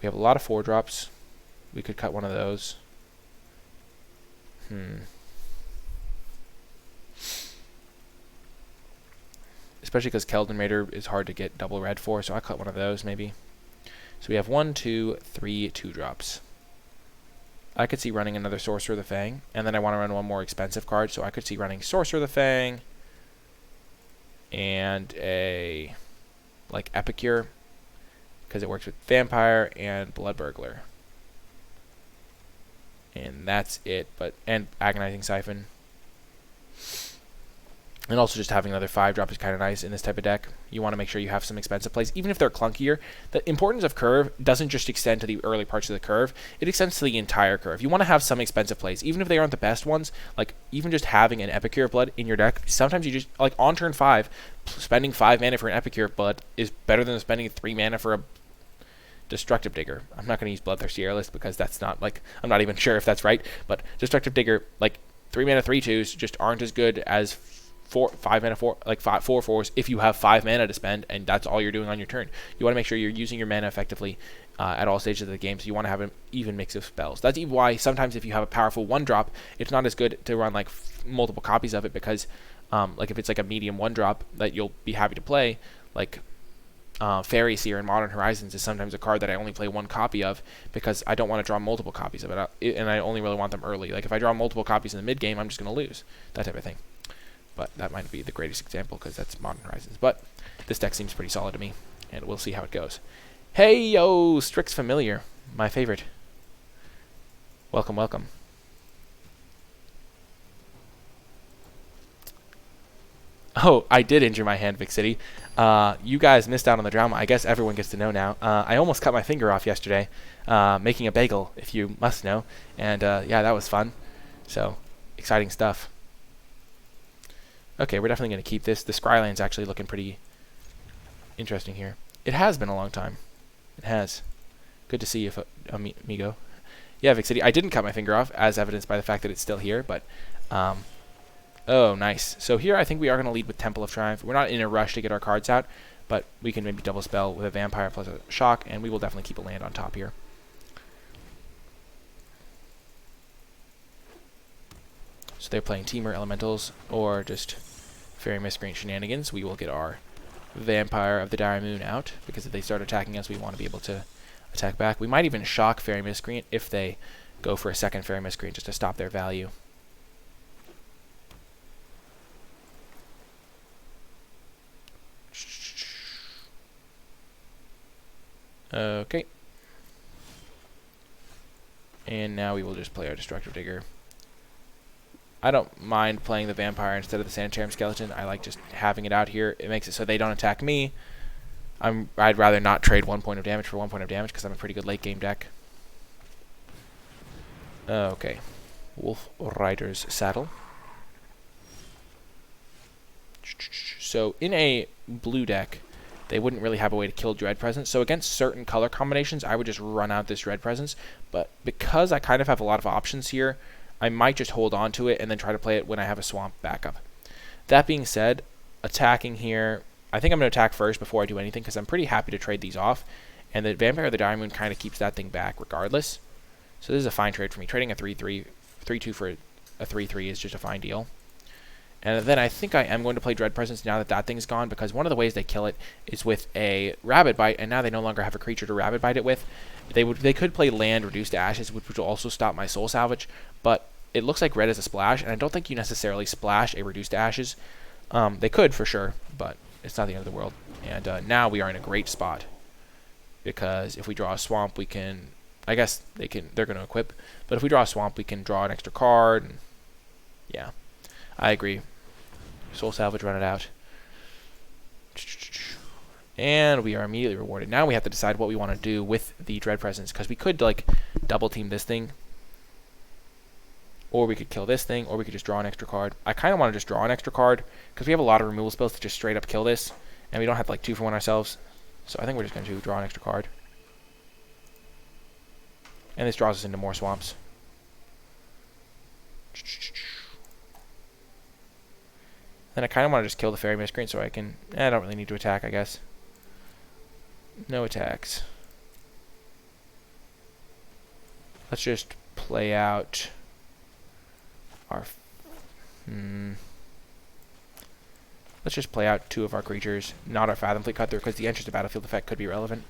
We have a lot of 4-drops. We could cut one of those. Especially because Keldon Raider is hard to get double red for, so I cut one of those maybe. So we have 1, 2, 3 2-drops. I could see running another Sorcerer of the Fang, and then I want to run one more expensive card, so I could see running Sorcerer of the Fang and a Epicure, because it works with Vampire and Blood Burglar. And that's it, and Agonizing Siphon. And also just having another 5-drop is kind of nice in this type of deck. You want to make sure you have some expensive plays. Even if they're clunkier, the importance of curve doesn't just extend to the early parts of the curve. It extends to the entire curve. You want to have some expensive plays. Even if they aren't the best ones, like even just having an Epicure Blood in your deck, sometimes you just, like on turn 5, spending 5 mana for an Epicure Blood is better than spending 3 mana for a Destructive Digger. I'm not going to use Bloodthirsty Airless because that's not, I'm not even sure if that's right, but Destructive Digger, 3 mana 3/2s just aren't as good as 5 mana 4/4s if you have 5 mana to spend and that's all you're doing on your turn. You want to make sure you're using your mana effectively at all stages of the game, so you want to have an even mix of spells. That's even why sometimes if you have a powerful 1-drop, it's not as good to run multiple copies of it because if it's a medium 1-drop that you'll be happy to play, Fairy Seer in Modern Horizons is sometimes a card that I only play 1 copy of because I don't want to draw multiple copies of it, and I only really want them early. If I draw multiple copies in the mid-game, I'm just going to lose. That type of thing. But that might be the greatest example because that's Modern Horizons. But this deck seems pretty solid to me, and we'll see how it goes. Hey, yo, Strix Familiar, my favorite. Welcome, welcome. Oh, I did injure my hand, Vic City. You guys missed out on the drama. I guess everyone gets to know now. I almost cut my finger off yesterday, making a bagel, if you must know. And yeah, that was fun. So, exciting stuff. Okay, we're definitely going to keep this. The Scryland's actually looking pretty interesting here. It has been a long time. It has. Good to see you, amigo. Yeah, Vic City. I didn't cut my finger off, as evidenced by the fact that it's still here, but... oh, nice. So here I think we are going to lead with Temple of Triumph. We're not in a rush to get our cards out, but we can maybe double spell with a Vampire plus a Shock, and we will definitely keep a land on top here. So they're playing Teamer Elementals or just Fairy Miscreant shenanigans. We will get our Vampire of the Dire Moon out, because if they start attacking us, we want to be able to attack back. We might even shock Fairy Miscreant if they go for a second Fairy Miscreant just to stop their value. Okay. And now we will just play our Destructive Digger. I don't mind playing the Vampire instead of the Sanitarium Skeleton. I like just having it out here. It makes it so they don't attack me. I'd rather not trade 1 point of damage for 1 point of damage because I'm a pretty good late game deck. Okay. Wolf Rider's Saddle. So in a blue deck, they wouldn't really have a way to kill Dread Presence. So against certain color combinations, I would just run out this Dread Presence. But because I kind of have a lot of options here, I might just hold on to it and then try to play it when I have a Swamp backup. That being said, attacking here, I think I'm going to attack first before I do anything because I'm pretty happy to trade these off. And the Vampire of the Dire Moon kind of keeps that thing back regardless. So this is a fine trade for me. Trading a 3/2 for a 3/3 is just a fine deal. And then I think I am going to play Dread Presence now that that thing's gone, because one of the ways they kill it is with a Rabid Bite, and now they no longer have a creature to Rabid Bite it with. They could play land Reduced to Ashes, which will also stop my Soul Salvage, but it looks like red is a splash, and I don't think you necessarily splash a Reduced to Ashes. They could for sure, but it's not the end of the world. And now we are in a great spot, because if we draw a Swamp, we can... I guess they're going to equip, but if we draw a Swamp, we can draw an extra card. And yeah, I agree. Soul Salvage, run it out. And we are immediately rewarded. Now we have to decide what we want to do with the Dread Presence, because we could double team this thing, or we could kill this thing, or we could just draw an extra card. I kind of want to just draw an extra card because we have a lot of removal spells to just straight up kill this, and we don't have 2 for 1 ourselves. So I think we're just going to draw an extra card. And this draws us into more swamps. Then I kind of want to just kill the fairy miscreant so I can... I don't really need to attack, I guess. No attacks. Let's just play out our... Let's just play out 2 of our creatures, not our Fathom Fleet Cutthroat, because the entrance to battlefield effect could be relevant.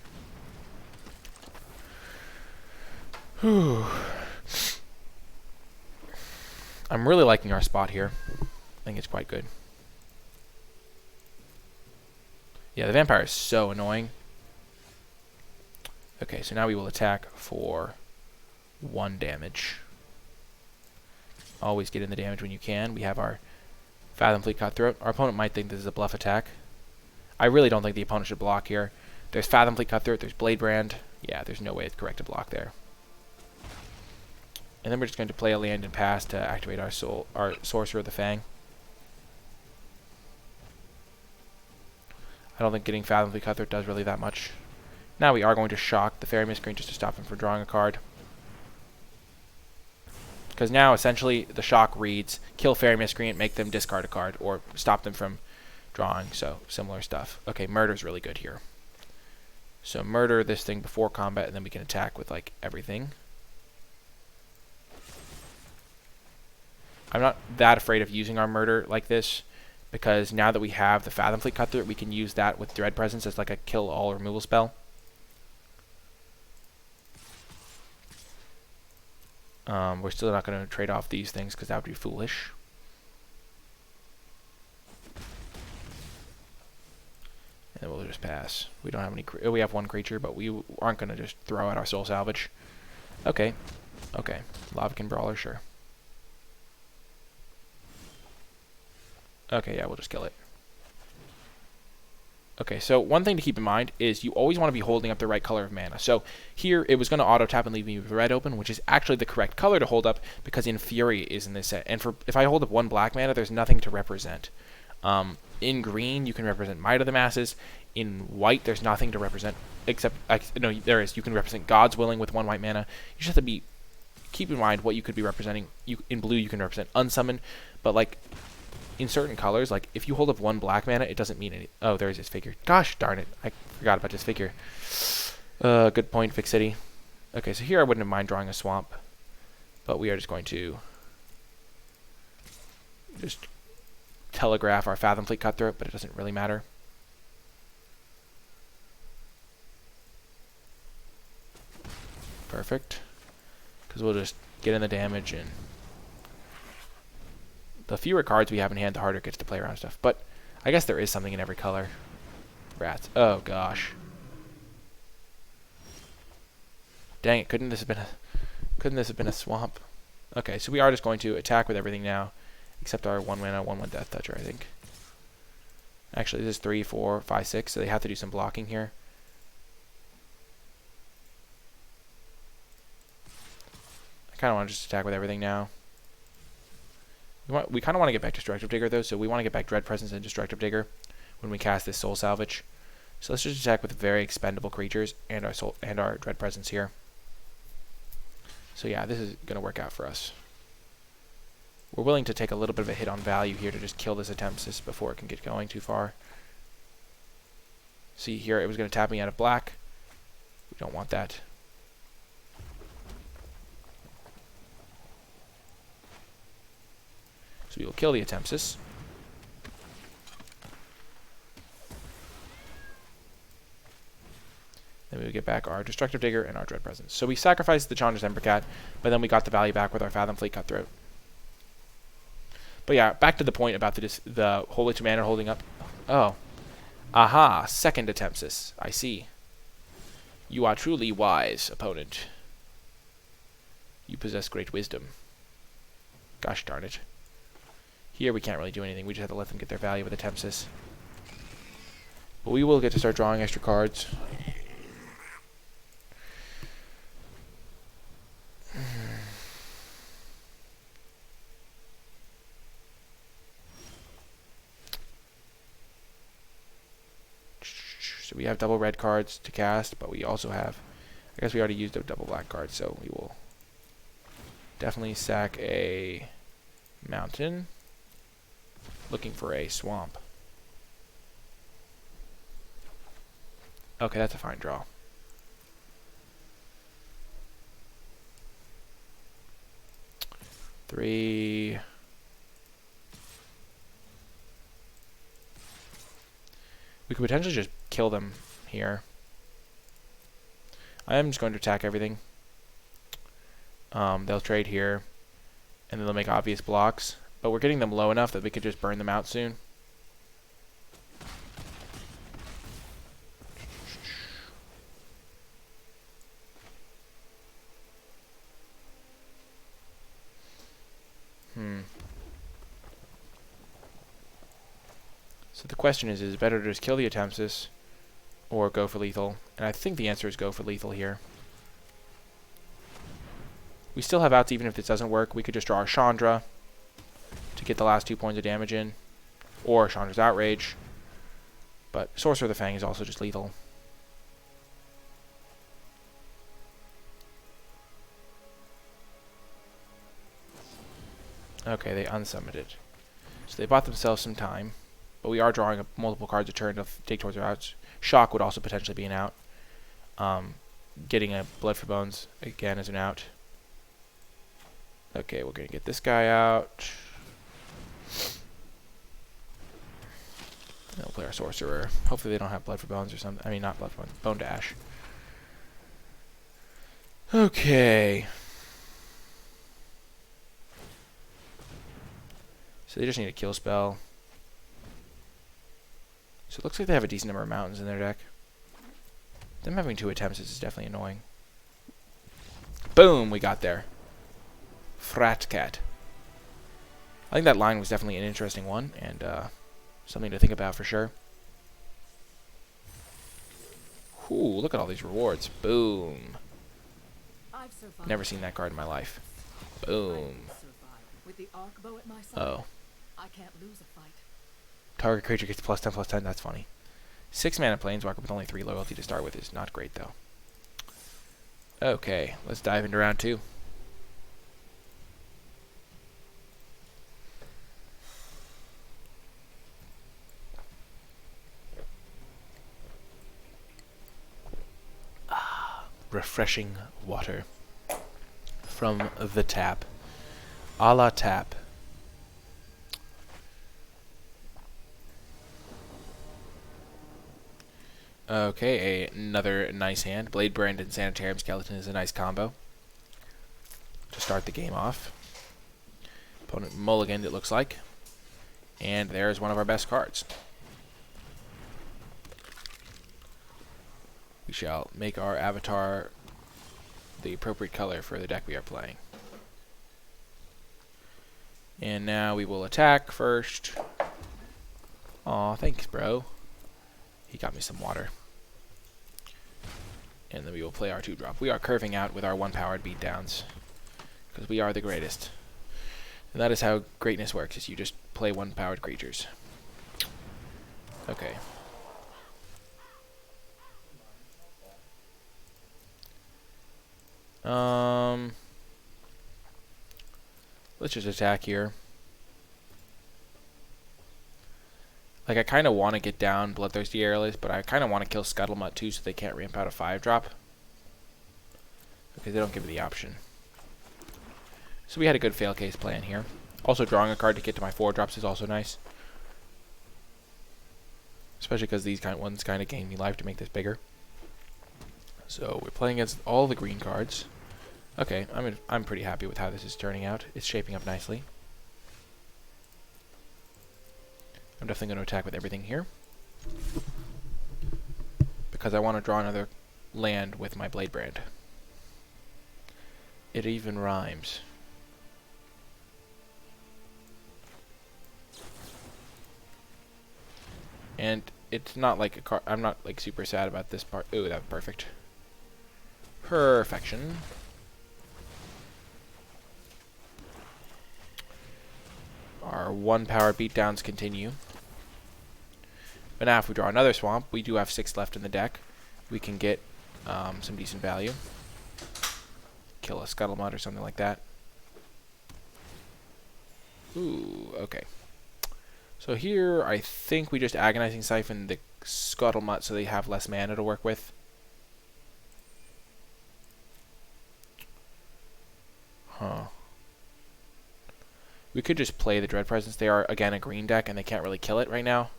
Whew. I'm really liking our spot here. I think it's quite good. Yeah, the vampire is so annoying. Okay, so now we will attack for 1 damage. Always get in the damage when you can. We have our Fathom Fleet Cutthroat. Our opponent might think this is a bluff attack. I really don't think the opponent should block here. There's Fathom Fleet Cutthroat, there's Blade Brand. Yeah, there's no way it's correct to block there. And then we're just going to play a land and pass to activate our Sorcerer of the Fang. I don't think getting Fathom Fleet Cutthroat does really that much. Now we are going to shock the Fairy Miscreant just to stop him from drawing a card. Because now, essentially, the shock reads, kill Fairy Miscreant, make them discard a card, or stop them from drawing, so similar stuff. Okay, murder's really good here. So murder this thing before combat, and then we can attack with, like, everything. I'm not that afraid of using our murder like this, because now that we have the Fathom Fleet Cutthroat, we can use that with Dread Presence as like a kill-all removal spell. We're still not going to trade off these things because that would be foolish. And then we'll just pass. We don't have any... we have 1 creature, but we aren't going to just throw out our Soul Salvage. Okay. Okay. Lavakin Brawler, sure. Okay, yeah, we'll just kill it. Okay, so one thing to keep in mind is you always want to be holding up the right color of mana. So here it was going to auto tap and leave me with red open, which is actually the correct color to hold up because Infuri is in this set. And if I hold up 1 black mana, there's nothing to represent. In green, you can represent Might of the Masses. In white, there's nothing to represent except no, there is. You can represent God's Willing with 1 white mana. You just have to keep in mind what you could be representing. In blue, you can represent Unsummon, but like. In certain colors, like if you hold up 1 black mana, it doesn't mean any. Oh, there's his figure. Gosh darn it, I forgot about this figure. Good point, Fix City. Okay, so here I wouldn't mind drawing a swamp, but we are just going to just telegraph our Fathom Fleet Cutthroat, but it doesn't really matter. Perfect, because we'll just get in the damage and. The fewer cards we have in hand, the harder it gets to play around stuff. But I guess there is something in every color. Rats. Oh gosh. Dang it! Couldn't this have been a swamp? Okay, so we are just going to attack with everything now, except our 1 mana 1/1 Death Toucher. I think. Actually, this is 3, 4, 5, 6. So they have to do some blocking here. I kind of want to just attack with everything now. We kind of want to get back Destructive Digger, though, so we want to get back Dread Presence and Destructive Digger when we cast this Soul Salvage. So let's just attack with very expendable creatures and our Dread Presence here. So yeah, this is going to work out for us. We're willing to take a little bit of a hit on value here to just kill this Attempsis before it can get going too far. See here, it was going to tap me out of black. We don't want that. So we will kill the Attempsis. Then we will get back our Destructive Digger and our Dread Presence. So we sacrificed the Chandra's Embercat, but then we got the value back with our Fathom Fleet Cutthroat. But yeah, back to the point about the Holy to Mana holding up. Oh. Aha, second Attempsis. I see. You are truly wise, opponent. You possess great wisdom. Gosh darn it. Here we can't really do anything. We just have to let them get their value with Attempsis. But we will get to start drawing extra cards. So we have double red cards to cast, but we also have, I guess we already used a double black card, so we will definitely sack a mountain, looking for a swamp. Okay, that's a fine draw. Three. We could potentially just kill them here. I am just going to attack everything. They'll trade here, and then they'll make obvious blocks. But we're getting them low enough that we could just burn them out soon. So the question is it better to just kill the Attempsis or go for lethal? And I think the answer is go for lethal here. We still have outs even if this doesn't work. We could just draw a Chandra to get the last 2 points of damage in, or Chandra's Outrage. But Sorcerer of the Fang is also just lethal. Okay, they unsummoned it. So they bought themselves some time. But we are drawing multiple cards a turn to take towards our outs. Shock would also potentially be an out. Getting a Blood for Bones again is an out. Okay, we're going to get this guy out. We'll play our Sorcerer. Hopefully they don't have Blood for Bones or something. I mean, not Blood for Bones. Bone Dash. Okay. So they just need a kill spell. So it looks like they have a decent number of mountains in their deck. Them having 2 attempts is definitely annoying. Boom! We got there. Frat Cat. I think that line was definitely an interesting one, and something to think about for sure. Ooh, look at all these rewards. Boom. Never seen that card in my life. Boom. Oh. I can't lose a fight. Target creature gets +10/+10. That's funny. 6 mana Planeswalker with only 3 loyalty to start with is not great, though. Okay, let's dive into round 2. Refreshing water from the tap. A la tap. Okay, another nice hand. Blade Brand and Sanitarium Skeleton is a nice combo to start the game off. Opponent mulliganed, it looks like. And there's one of our best cards. We shall make our avatar the appropriate color for the deck we are playing. And now we will attack first. Aw, thanks, bro. He got me some water. And then we will play our 2-drop. We are curving out with our 1-powered beatdowns, because we are the greatest. And that is how greatness works, is you just play 1-powered creatures. Okay. Let's just attack here. Like, I kind of want to get down Bloodthirsty Airless, but I kind of want to kill Scuttlemutt too so they can't ramp out a 5-drop. Because they don't give me the option. So we had a good fail case plan here. Also, drawing a card to get to my 4-drops is also nice. Especially because these ones kind of gain me life to make this bigger. So we're playing against all the green cards. Okay, I'm pretty happy with how this is turning out. It's shaping up nicely. I'm definitely going to attack with everything here, because I want to draw another land with my Blade Brand. It even rhymes. And it's not like a card. I'm not like super sad about this part. Ooh, that's perfect. Perfection. Our 1-power beatdowns continue. But now if we draw another swamp, we do have 6 left in the deck. We can get some decent value. Kill a Scuttlemutt or something like that. Ooh, okay. So here, I think we just Agonizing Siphon the Scuttlemutt so they have less mana to work with. Huh. We could just play the Dread Presence. They are, again, a green deck, and they can't really kill it right now.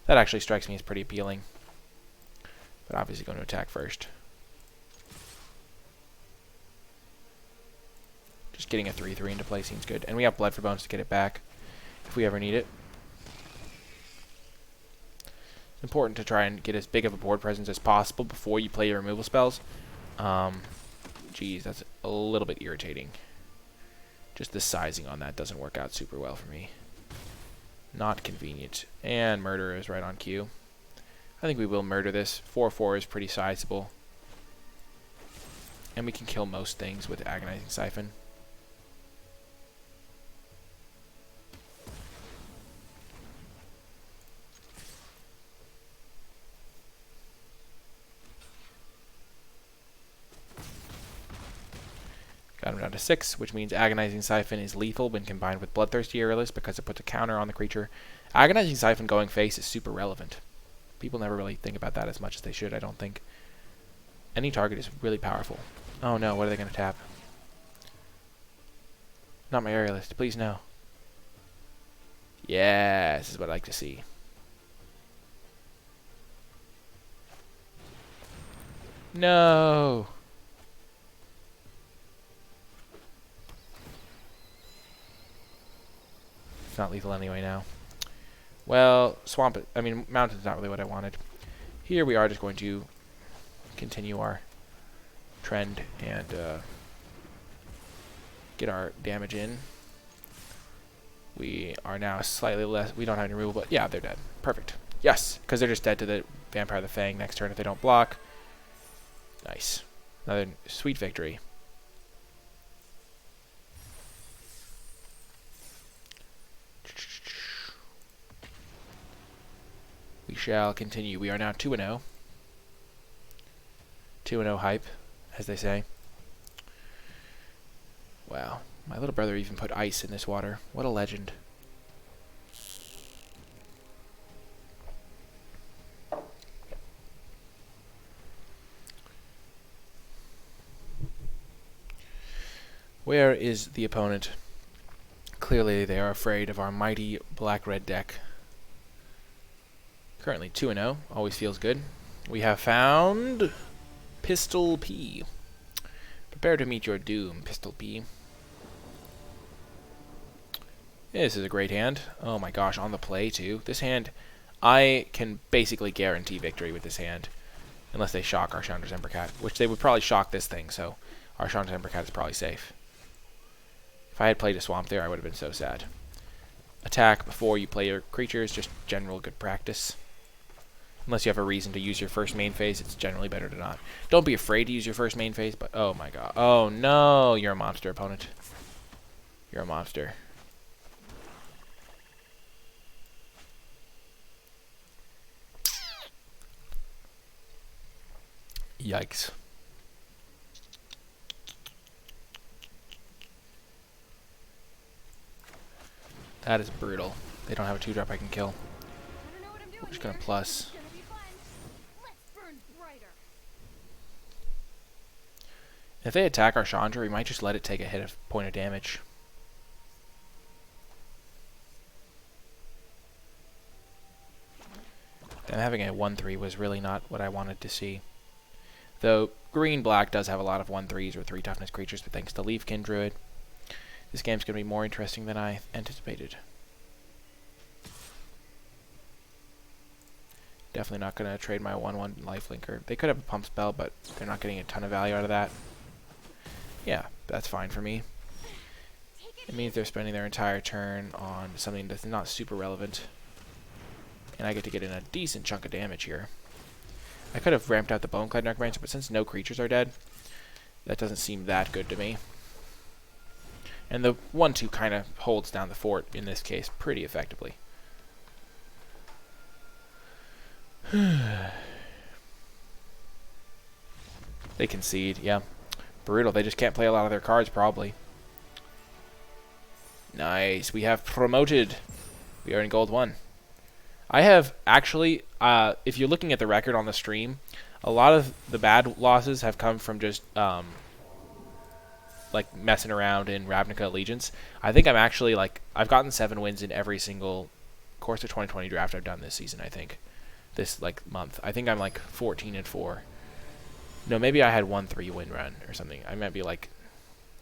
That actually strikes me as pretty appealing. But obviously going to attack first. Just getting a 3/3 into play seems good. And we have Blood for Bones to get it back if we ever need it. It's important to try and get as big of a board presence as possible before you play your removal spells. Geez, that's a little bit irritating. Just the sizing on that doesn't work out super well for me. Not convenient. And Murder is right on cue. I think we will murder this. 4/4 is pretty sizable. And we can kill most things with Agonizing Siphon. Got him down to 6, which means Agonizing Siphon is lethal when combined with Bloodthirsty Aerialist because it puts a counter on the creature. Agonizing Siphon going face is super relevant. People never really think about that as much as they should, I don't think. Any target is really powerful. Oh no, what are they going to tap? Not my Aerialist, please no. Yeah, this is what I like to see. No! It's not lethal anyway now. Well, Mountain's not really what I wanted. Here we are just going to continue our trend and get our damage in. We are now slightly less. We don't have any removal, but yeah, they're dead. Perfect. Yes, because they're just dead to the Vampire of the Fang next turn if they don't block. Nice. Another sweet victory. We shall continue. We are now 2-0. 2-0 hype, as they say. Wow. My little brother even put ice in this water. What a legend. Where is the opponent? Clearly they are afraid of our mighty black-red deck. Currently 2-0. Always feels good. We have found Pistol P. Prepare to meet your doom, Pistol P. This is a great hand. Oh my gosh, on the play too. This hand, I can basically guarantee victory with this hand. Unless they shock our Chandra's Embercat, which they would probably shock this thing, so our Chandra's Embercat is probably safe. If I had played a swamp there, I would have been so sad. Attack before you play your creatures, just general good practice. Unless you have a reason to use your first main phase, it's generally better to not. Don't be afraid to use your first main phase, but oh my god. Oh no, you're a monster, opponent. You're a monster. Yikes. That is brutal. They don't have a 2-drop I can kill. We're just gonna plus. If they attack our Chandra, we might just let it take a hit of point of damage. And having a 1/3 was really not what I wanted to see. Though green-black does have a lot of 1/3s or 3 toughness creatures, but thanks to Leafkin Druid, this game's going to be more interesting than I anticipated. Definitely not going to trade my 1/1 lifelinker. They could have a pump spell, but they're not getting a ton of value out of that. Yeah, that's fine for me. It means they're spending their entire turn on something that's not super relevant. And I get to get in a decent chunk of damage here. I could have ramped out the Boneclad Necromancer, but since no creatures are dead, that doesn't seem that good to me. And the 1/2 kind of holds down the fort, in this case, pretty effectively. They concede, yeah. Brutal. They just can't play a lot of their cards, probably. Nice. We have promoted. We are in Gold 1. I have actually, if you're looking at the record on the stream, a lot of the bad losses have come from just, like, messing around in Ravnica Allegiance. I think I'm actually, like, I've gotten 7 wins in every single course of 2020 draft I've done this season, I think. This, like, month. I think I'm, like, 14-4. No, maybe I had 1 3-win run or something. I might be, like,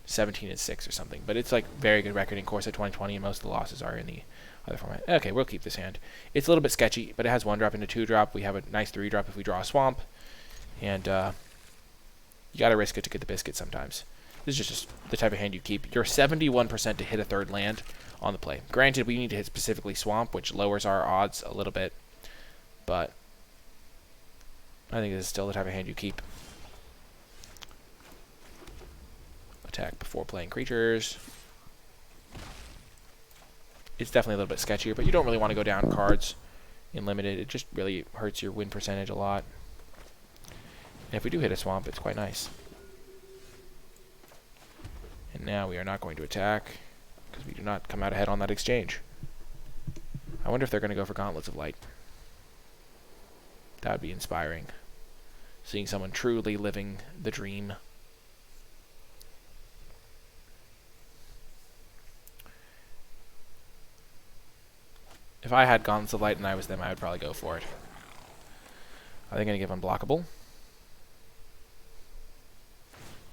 17-6 or something. But it's, like, very good record in course of 2020, and most of the losses are in the other format. Okay, we'll keep this hand. It's a little bit sketchy, but it has 1 drop into 2 drop. We have a nice 3 drop if we draw a swamp. And, you gotta risk it to get the biscuit sometimes. This is just the type of hand you keep. You're 71% to hit a 3rd land on the play. Granted, we need to hit specifically swamp, which lowers our odds a little bit. But I think this is still the type of hand you keep. Attack before playing creatures. It's definitely a little bit sketchier, but you don't really want to go down cards in limited. It just really hurts your win percentage a lot. And if we do hit a swamp, it's quite nice. And now we are not going to attack, because we do not come out ahead on that exchange. I wonder if they're going to go for Gauntlets of Light. That would be inspiring. Seeing someone truly living the dream. If I had Gauntlets of Light and I was them, I would probably go for it. Are they going to give unblockable?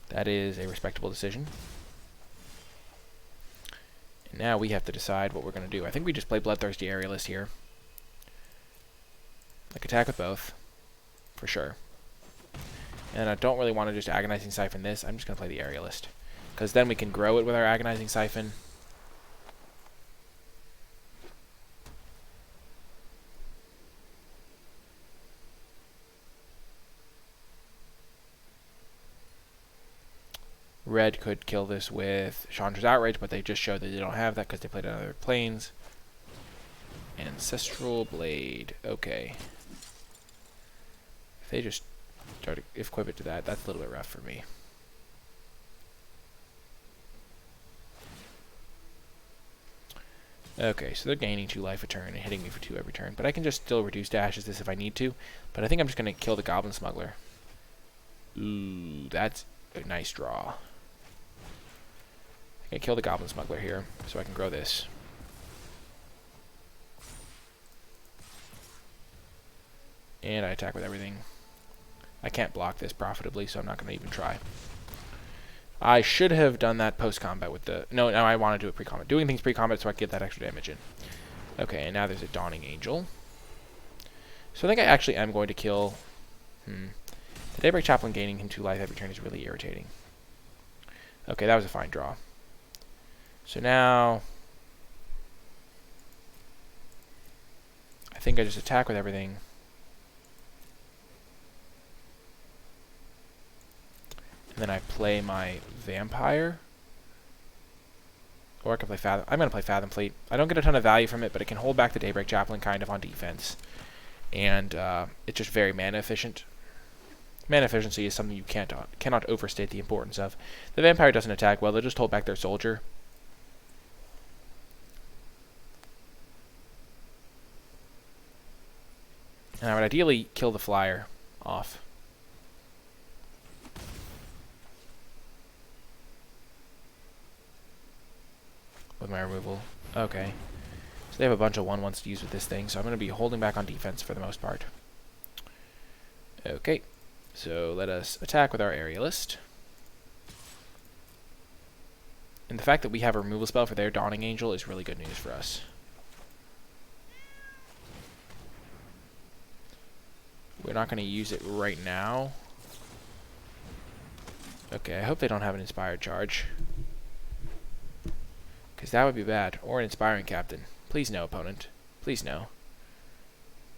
That is a respectable decision. And now we have to decide what we're going to do. I think we just play Bloodthirsty Aerialist here. Like, attack with both. For sure. And I don't really want to just Agonizing Siphon this. I'm just going to play the Aerialist. Because then we can grow it with our Agonizing Siphon. Red could kill this with Chandra's Outrage, but they just showed that they don't have that because they played on other planes. Ancestral Blade. Okay. If they just start to equip it to that, that's a little bit rough for me. Okay, so they're gaining 2 life a turn and hitting me for 2 every turn. But I can just still reduce dashes this if I need to. But I think I'm just going to kill the Goblin Smuggler. Ooh, that's a nice draw. I'm going to kill the Goblin Smuggler here so I can grow this. And I attack with everything. I can't block this profitably, so I'm not going to even try. I should have done that post-combat with the... No, I want to do it pre-combat. Doing things pre-combat so I can get that extra damage in. Okay, and now there's a Dawning Angel. So I think I actually am going to kill... The Daybreak Chaplain gaining him 2 life every turn is really irritating. Okay, that was a fine draw. So now... I think I just attack with everything. And then I play my Vampire. Or I can play Fathom. I'm going to play Fathom Fleet. I don't get a ton of value from it, but it can hold back the Daybreak Chaplain kind of on defense. And it's just very mana efficient. Mana efficiency is something you cannot overstate the importance of. The Vampire doesn't attack well. They'll just hold back their Soldier. And I would ideally kill the Flyer off. With my removal. Okay. So they have a bunch of 1/1s to use with this thing, so I'm going to be holding back on defense for the most part. Okay. So let us attack with our Aerialist. And the fact that we have a removal spell for their Dawning Angel is really good news for us. We're not going to use it right now. Okay, I hope they don't have an Inspired Charge. Because that would be bad. Or an Inspiring Captain. Please no, opponent. Please no.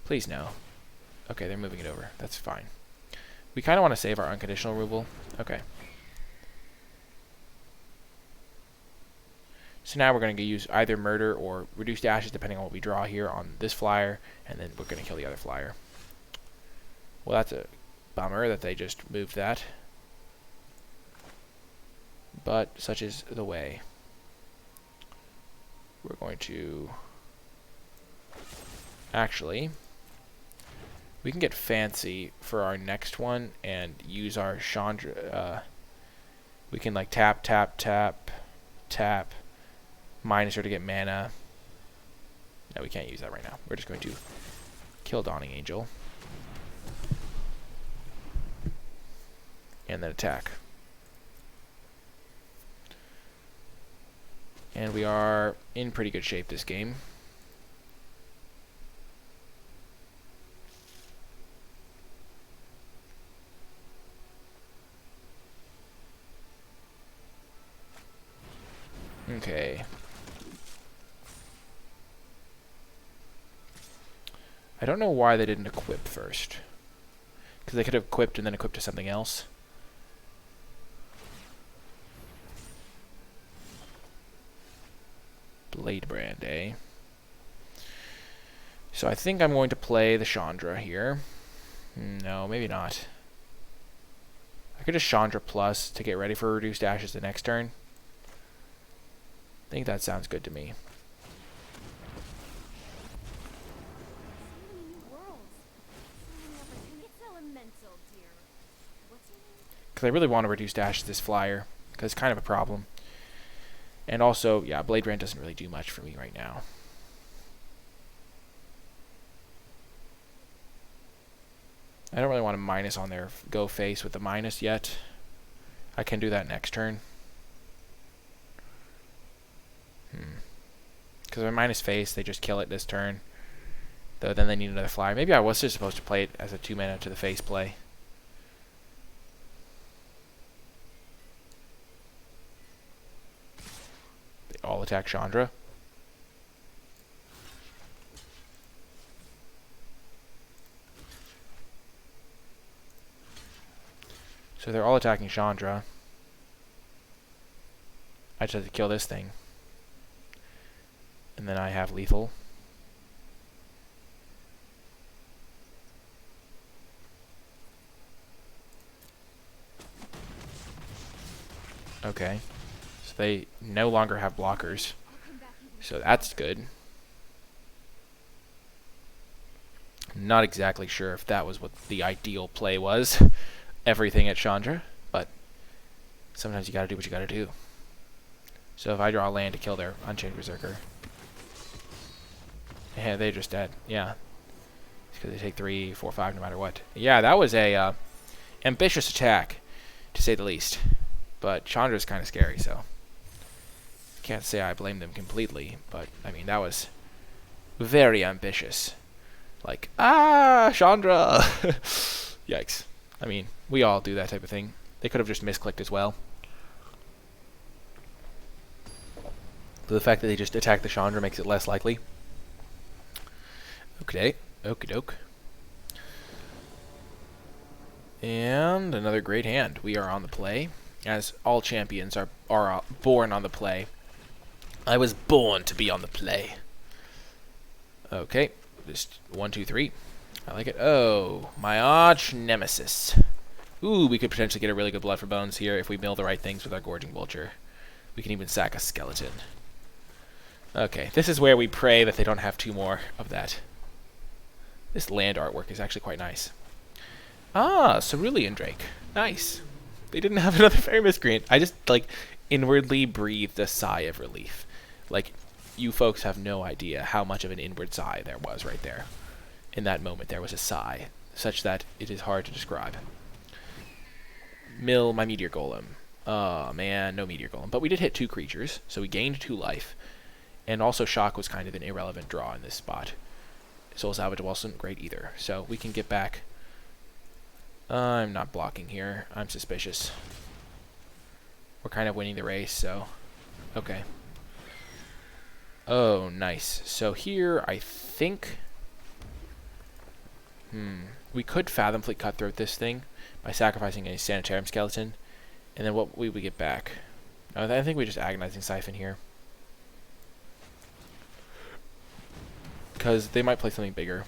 Please no. Okay, they're moving it over. That's fine. We kind of want to save our unconditional removal. Okay. So now we're going to use either Murder or Reduce Dashes, depending on what we draw here on this flyer. And then we're going to kill the other flyer. Well, that's a bummer that they just moved that. But such is the way. We're going to... Actually, we can get fancy for our next one and use our Chandra. We can like tap, tap, tap, tap, minus her to get mana. No, we can't use that right now. We're just going to kill Dawning Angel. And then attack. And we are in pretty good shape this game. Okay. I don't know why they didn't equip first. Because they could have equipped and then equipped to something else. Blade Brand, eh? So I think I'm going to play the Chandra here. No, maybe not. I could just Chandra Plus to get ready for Reduced Ashes the next turn. I think that sounds good to me. Because I really want to Reduced Ashes this flyer. Because it's kind of a problem. And also, yeah, Blade Brand doesn't really do much for me right now. I don't really want to minus on their go face with the minus yet. I can do that next turn. Because if I minus face, they just kill it this turn. Though then they need another flyer. Maybe I was just supposed to play it as a 2-mana to the face play. They all attack Chandra. So they're all attacking Chandra. I just have to kill this thing. And then I have lethal. Okay. So they no longer have blockers. So that's good. Not exactly sure if that was what the ideal play was. Everything at Chandra. But sometimes you gotta do what you gotta do. So if I draw a land to kill their Unchained Berserker. Yeah, they're just dead. Yeah. Because they take 3, 4, 5 no matter what. Yeah, that was a ambitious attack, to say the least. But Chandra's kind of scary, so can't say I blame them completely. But, I mean, that was very ambitious. Like, Chandra! Yikes. I mean, we all do that type of thing. They could have just misclicked as well. But the fact that they just attacked the Chandra makes it less likely. Okay, okie doke. And another great hand. We are on the play, as all champions are born on the play. I was born to be on the play. Okay, just 1, 2, 3. I like it. Oh, my arch nemesis. Ooh, we could potentially get a really good Blood for Bones here if we mill the right things with our Gorging Vulture. We can even sack a skeleton. Okay, this is where we pray that they don't have 2 more of that. This land artwork is actually quite nice. Cerulean Drake. Nice. They didn't have another Fairy Miscreant. I just, like, inwardly breathed a sigh of relief. Like, you folks have no idea how much of an inward sigh there was right there. In that moment, there was a sigh, such that it is hard to describe. Mill my Meteor Golem. Oh, man, no Meteor Golem. But we did hit 2 creatures, so we gained 2 life. And also Shock was kind of an irrelevant draw in this spot. Soul Salvage wasn't great either. So we can get back. I'm not blocking here. I'm suspicious. We're kind of winning the race, so... Okay. Oh, nice. So here, I think... We could Fathom Fleet Cutthroat this thing by sacrificing a Sanitarium Skeleton. And then what we would get back? I think we just Agonizing Siphon here. Because they might play something bigger.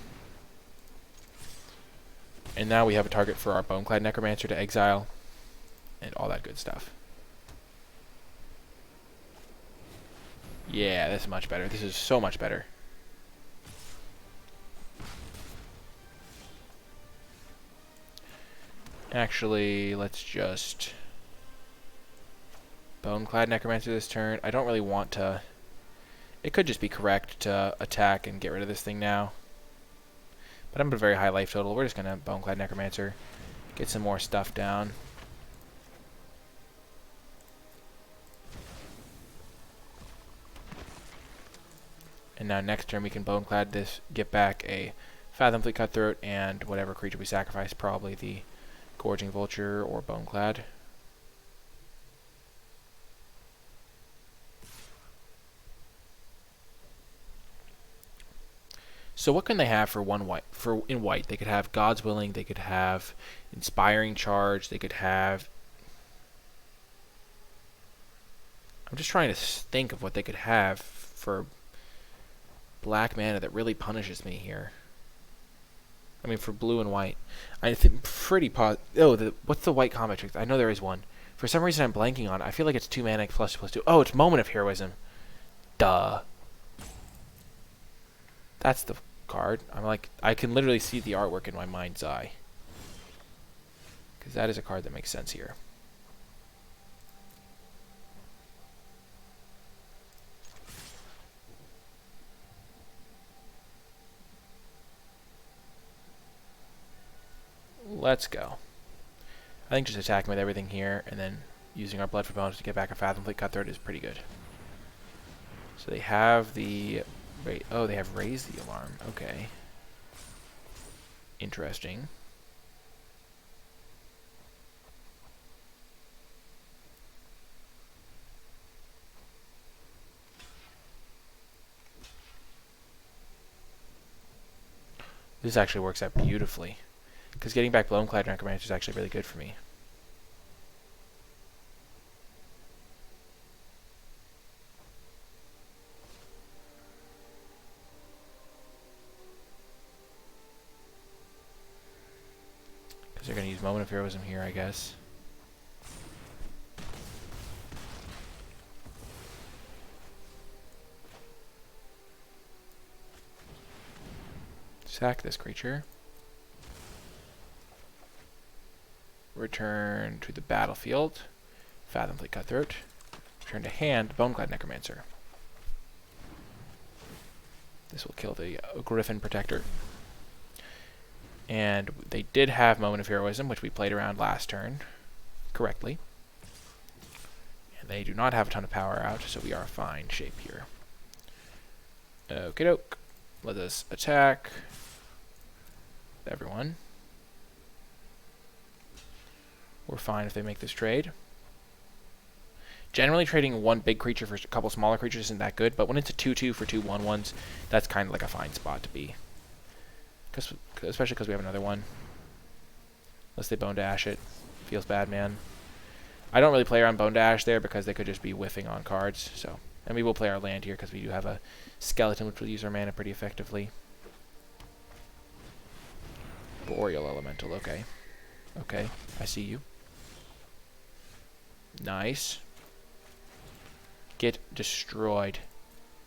And now we have a target for our Boneclad Necromancer to exile, and all that good stuff. Yeah, this is much better. This is so much better. Actually, let's just Boneclad Necromancer this turn. I don't really want to... It could just be correct to attack and get rid of this thing now. But I'm at a very high life total. We're just going to Boneclad Necromancer. Get some more stuff down. And now next turn we can Boneclad this, get back a Fathomfleet Cutthroat, and whatever creature we sacrifice, probably the Gorging Vulture or Boneclad. So what can they have for one white? For in white, they could have God's Willing, they could have Inspiring Charge, they could have... I'm just trying to think of what they could have for black mana that really punishes me here. I mean, for blue and white. I think pretty what's the white combat trick? I know there is one. For some reason I'm blanking on it. I feel like it's 2 mana +2/+2. Oh, it's Moment of Heroism. Duh. That's the card. I'm like, I can literally see the artwork in my mind's eye. Because that is a card that makes sense here. Let's go. I think just attacking with everything here and then using our Blood for Bones to get back a Fathomfleet Cutthroat is pretty good. So they have the... Oh, they have Raise the Alarm. Okay. Interesting. This actually works out beautifully. Because getting back Boneclad Necromancer is actually really good for me. Because they're going to use Moment of Heroism here, I guess. Sack this creature. Return to the battlefield. Fathomfleet Cutthroat. Return to hand Boneclad Necromancer. This will kill the Griffin Protector. And they did have Moment of Heroism, which we played around last turn correctly. And they do not have a ton of power out, so we are fine shape here. Okie doke. Let us attack everyone. We're fine if they make this trade. Generally, trading one big creature for a couple smaller creatures isn't that good, but when it's a 2/2 for 2 1/1s, that's kind of like a fine spot to be. Especially because we have another one. Unless they Bone Dash it. Feels bad, man. I don't really play around Bone Dash there because they could just be whiffing on cards. So, and we will play our land here because we do have a skeleton which will use our mana pretty effectively. Boreal Elemental, okay. Okay, I see you. Nice. Get destroyed.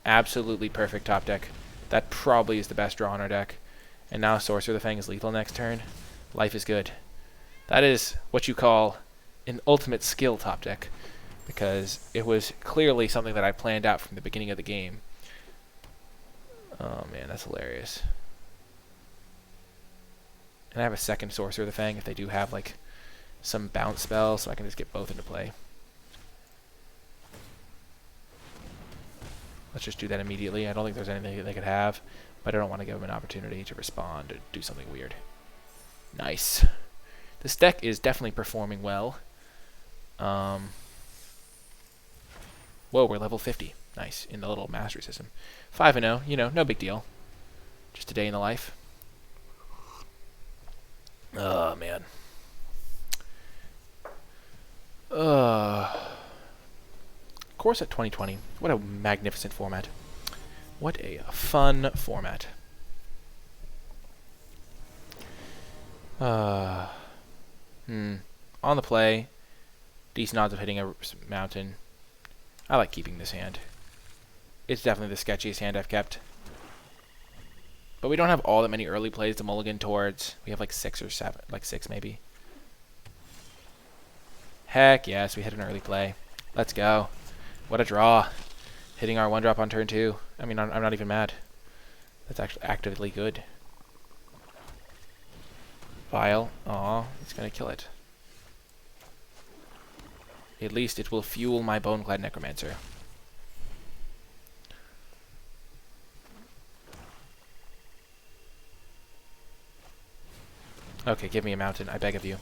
Absolutely perfect top deck. That probably is the best draw in our deck. And now Sorcerer of the Fang is lethal next turn. Life is good. That is what you call an ultimate skill top deck. Because it was clearly something that I planned out from the beginning of the game. Oh man, that's hilarious. And I have a second Sorcerer of the Fang if they do have like some bounce spell, so I can just get both into play. Let's just do that immediately. I don't think there's anything that they could have, but I don't want to give them an opportunity to respond or do something weird. Nice. This deck is definitely performing well. Whoa, we're level 50. Nice. In the little mastery system. 5-0, you know, no big deal. Just a day in the life. Oh, man. Corset 2020. What a magnificent format. What a fun format. Uh, On the play, decent odds of hitting a mountain. I like keeping this hand. It's definitely the sketchiest hand I've kept. But we don't have all that many early plays to mulligan towards. We have like 6 or 7, like 6 maybe. Heck yes, we hit an early play. Let's go. What a draw. Hitting our 1-drop on turn 2. I mean, I'm not even mad. That's actually actively good. Vial. Aw, it's going to kill it. At least it will fuel my Boneclad Necromancer. Okay, give me a mountain, I beg of you.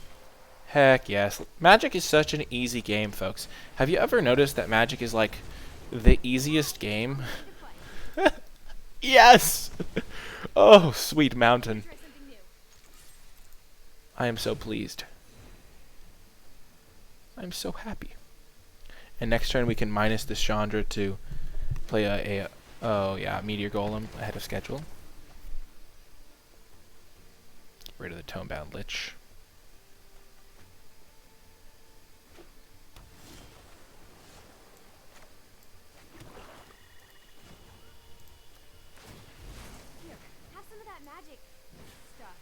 Heck yes. Magic is such an easy game, folks. Have you ever noticed that Magic is like the easiest game? Yes! Oh, sweet mountain. I am so pleased. I'm so happy. And next turn we can minus this Chandra to play a oh yeah, Meteor Golem ahead of schedule. Get rid of the Tomebound Lich. Here, have some of that magic stuff.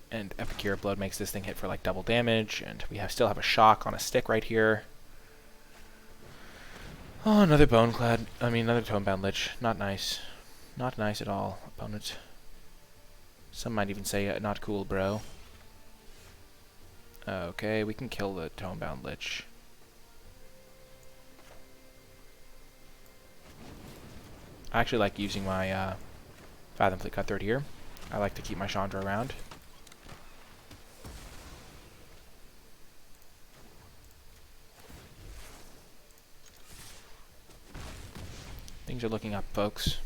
And Epicure Blood makes this thing hit for like double damage, and we still have a shock on a stick right here. Oh, another Boneclad. I mean, another Tomebound Lich. Not nice. Not nice at all, opponent. Some might even say not cool, bro. Okay, we can kill the Tomebound Lich. I actually like using my Fathom Fleet Cutthroat here. I like to keep my Chandra around. Things are looking up, folks.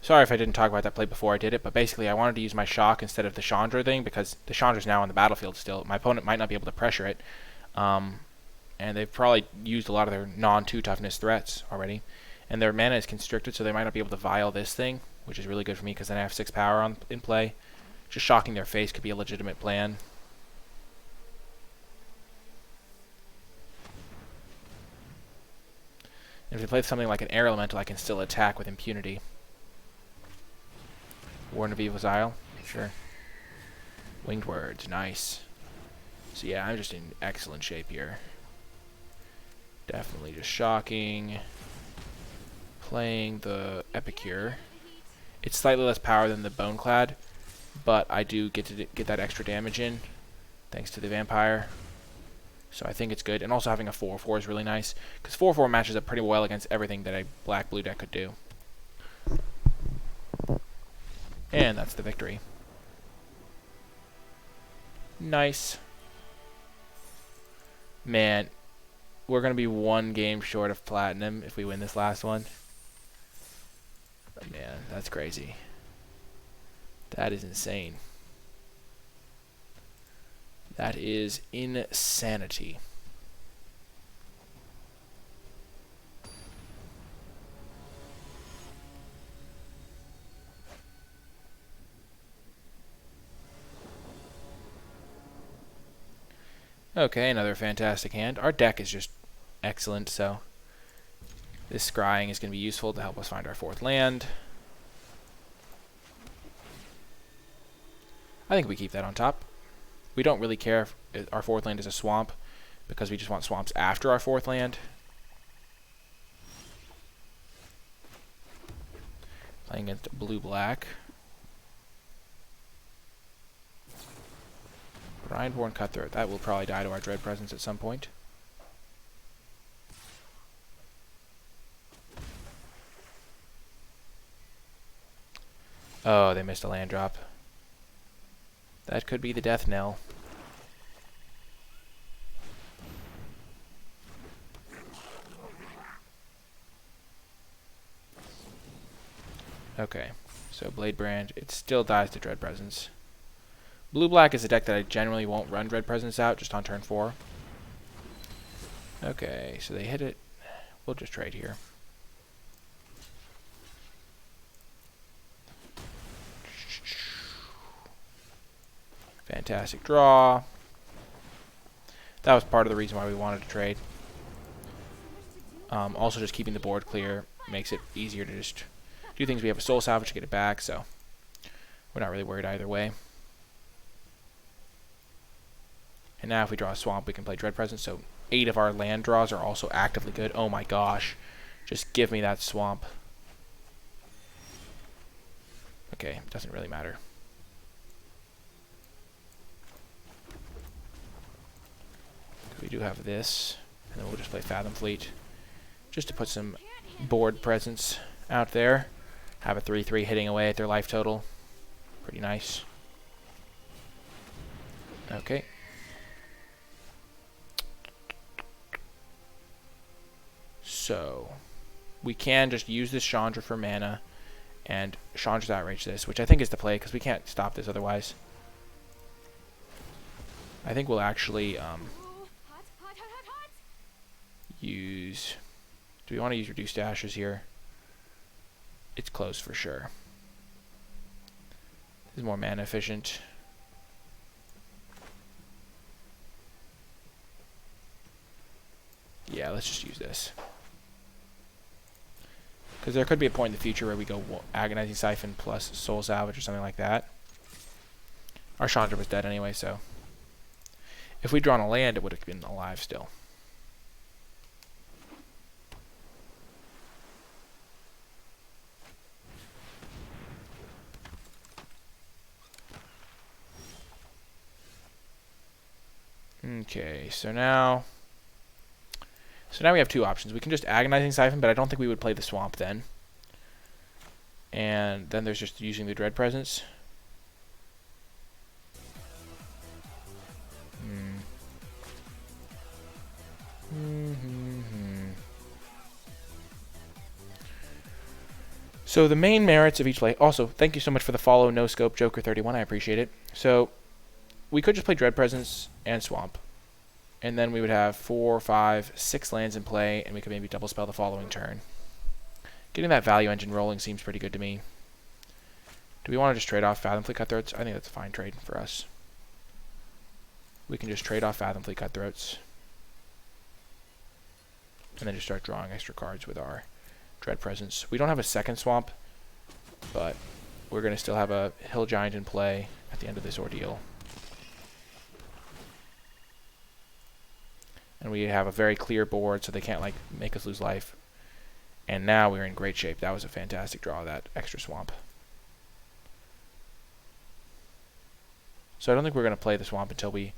Sorry if I didn't talk about that play before I did it, but basically I wanted to use my shock instead of the Chandra thing because the Chandra's now on the battlefield still. My opponent might not be able to pressure it. And they've probably used a lot of their non-2 toughness threats already. And their mana is constricted, so they might not be able to vial this thing, which is really good for me because then I have 6 power in play. Just shocking their face could be a legitimate plan. And if they play something like an Air Elemental, I can still attack with impunity. Warden of Evil's Isle? Sure. Winged Words, nice. So yeah, I'm just in excellent shape here. Definitely just shocking. Playing the Epicure. It's slightly less power than the Boneclad, but I do get to get that extra damage in, thanks to the Vampire. So I think it's good. And also having a 4/4 is really nice, because 4/4 matches up pretty well against everything that a black-blue deck could do. And that's the victory. Nice. Man, we're going to be 1 game short of platinum if we win this last one. But man, that's crazy. That is insane. That is insanity. Okay, another fantastic hand. Our deck is just excellent, so this scrying is going to be useful to help us find our 4th land. I think we keep that on top. We don't really care if our 4th land is a swamp, because we just want swamps after our 4th land. Playing against blue-black. Grindborn Cutthroat. That will probably die to our Dread Presence at some point. Oh, they missed a land drop. That could be the death knell. Okay, so Blade Brand. It still dies to Dread Presence. Blue-black is a deck that I generally won't run Dread Presence out, just on turn 4. Okay, so they hit it. We'll just trade here. fantastic draw. That was part of the reason why we wanted to trade. Also, just keeping the board clear makes it easier to just do things. We have a soul salvage to get it back, so we're not really worried either way. And now if we draw a swamp, we can play Dread Presence. So 8 of our land draws are also actively good. Oh my gosh. Just give me that swamp. Okay, doesn't really matter. We do have this, and then we'll just play Fathom Fleet, just to put some board presence out there. Have a 3/3 hitting away at their life total. Pretty nice. Okay. So, we can just use this Chandra for mana, and Chandra's Outrage this, which I think is the play, because we can't stop this otherwise. I think we'll actually use... Do we want to use Reduced Ashes here? It's close for sure. This is more mana efficient. Yeah, let's just use this. Because there could be a point in the future where we go Agonizing Siphon plus Soul Salvage or something like that. Our Chandra was dead anyway, so... If we'd drawn a land, it would have been alive still. Okay, so now we have 2 options. We can just Agonizing Siphon, but I don't think we would play the Swamp then. And then there's just using the Dread Presence. So the main merits of each play... Also, thank you so much for the follow, No Scope, Joker31. I appreciate it. So we could just play Dread Presence and Swamp. And then we would have 4, 5, 6 lands in play, and we could maybe double spell the following turn. Getting that value engine rolling seems pretty good to me. Do we want to just trade off Fathom Fleet Cutthroats? I think that's a fine trade for us. We can just trade off Fathom Fleet Cutthroats. And then just start drawing extra cards with our Dread Presence. We don't have a second Swamp, but we're going to still have a Hill Giant in play at the end of this ordeal. And we have a very clear board, so they can't like make us lose life. And now we're in great shape. That was a fantastic draw, that extra swamp. So I don't think we're going to play the swamp until we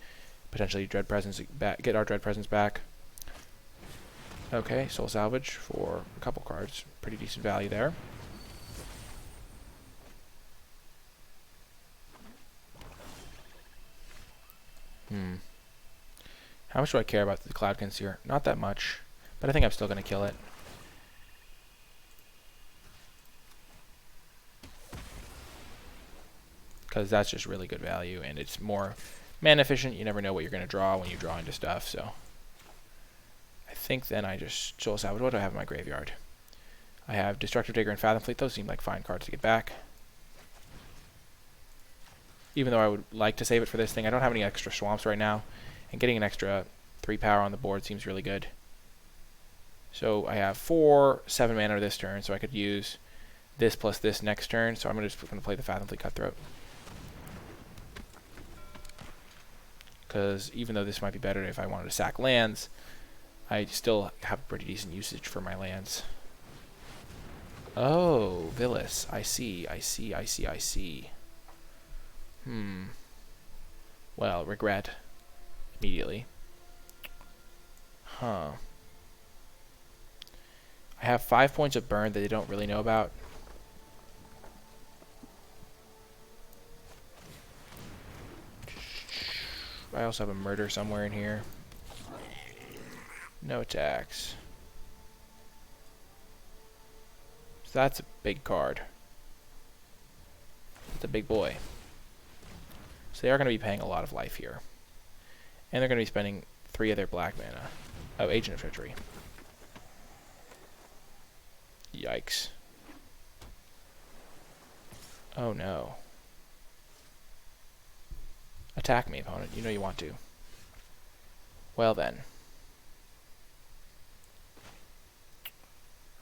potentially Dread Presence back, get our Dread Presence back. Okay, Soul Salvage for a couple cards. Pretty decent value there. How much do I care about the Cloud Concealer? Not that much, but I think I'm still going to kill it. Because that's just really good value, and it's more mana efficient. You never know what you're going to draw when you draw into stuff, so... I think then I just Soul Salvage. What do I have in my graveyard? I have Destructive Digger and Fathom Fleet. Those seem like fine cards to get back. Even though I would like to save it for this thing, I don't have any extra swamps right now. And getting an extra 3 power on the board seems really good. So I have 4 7 mana this turn, so I could use this plus this next turn. So I'm just going to play the Fathom Fleet Cutthroat. Because even though this might be better if I wanted to sack lands, I still have pretty decent usage for my lands. Oh, Villas. I see. Well, regret. Immediately. Huh. I have 5 points of burn that they don't really know about. I also have a murder somewhere in here. No attacks. So that's a big card. That's a big boy. So they are going to be paying a lot of life here. And they're going to be spending 3 of their black mana. Oh, Agent of Treachery. Yikes. Oh no. Attack me, opponent. You know you want to. Well then.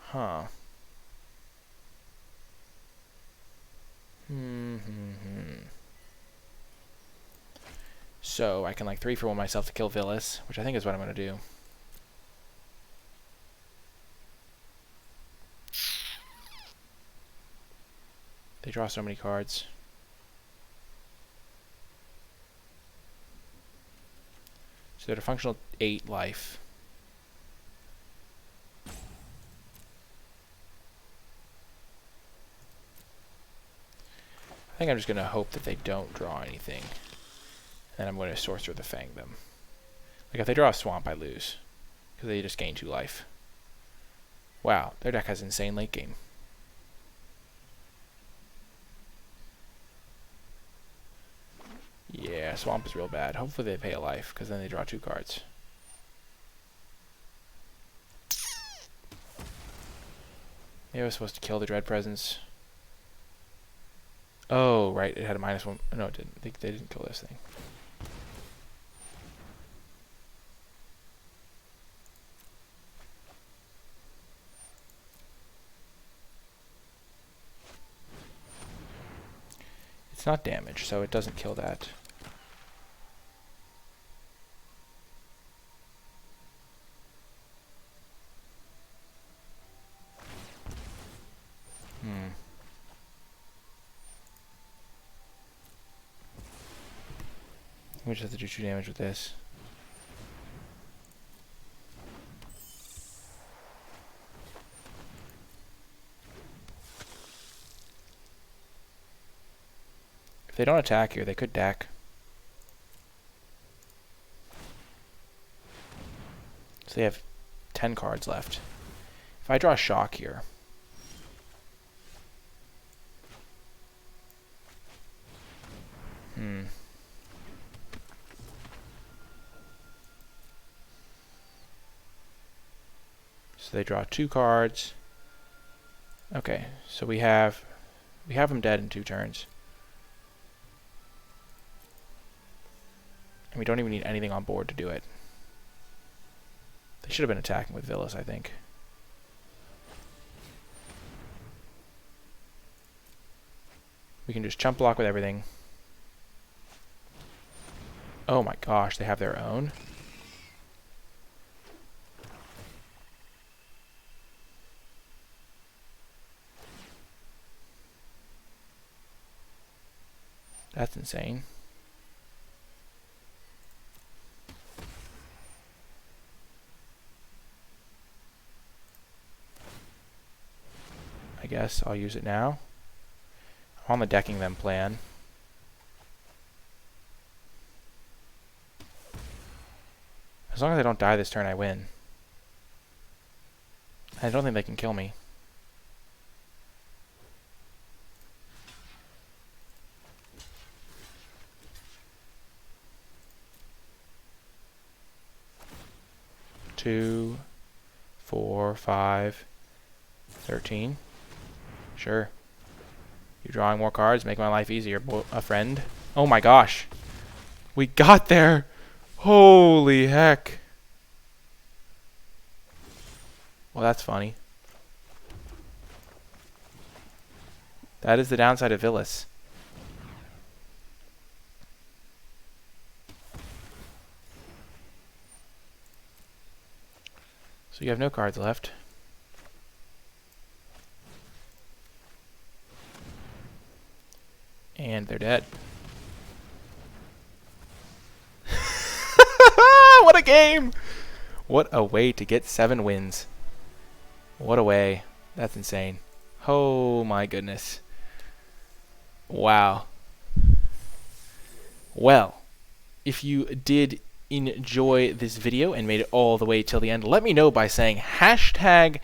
Huh. So I can like 3-for-1 myself to kill Villas, which I think is what I'm going to do. They draw so many cards. So they're a functional 8 life. I think I'm just going to hope that they don't draw anything. And I'm going to Sorcerer the Fang them. Like if they draw a Swamp, I lose. Because they just gain 2 life. Wow, their deck has insane late game. Yeah, Swamp is real bad. Hopefully they pay a life, because then they draw 2 cards. Maybe I was supposed to kill the Dread Presence. Oh, right, it had a -1. No, it didn't. They didn't kill this thing. It's not damage, so it doesn't kill that. We just have to do 2 damage with this. If they don't attack here, they could deck. So they have 10 cards left. If I draw a Shock here, so they draw 2 cards. Okay, so we have them dead in 2 turns. And we don't even need anything on board to do it. They should have been attacking with Villas, I think. We can just chump block with everything. Oh my gosh, they have their own? That's insane. I guess I'll use it now. I'm on the decking them plan. As long as I don't die this turn, I win. I don't think they can kill me. Two, 4, 5, 13. Sure. You're drawing more cards, make my life easier, a friend. Oh my gosh. We got there! Holy heck. Well, that's funny. That is the downside of Villas. So you have no cards left. And they're dead. What a game! What a way to get 7 wins. What a way. That's insane. Oh my goodness. Wow. Well, if you did enjoy this video and made it all the way till the end, let me know by saying hashtag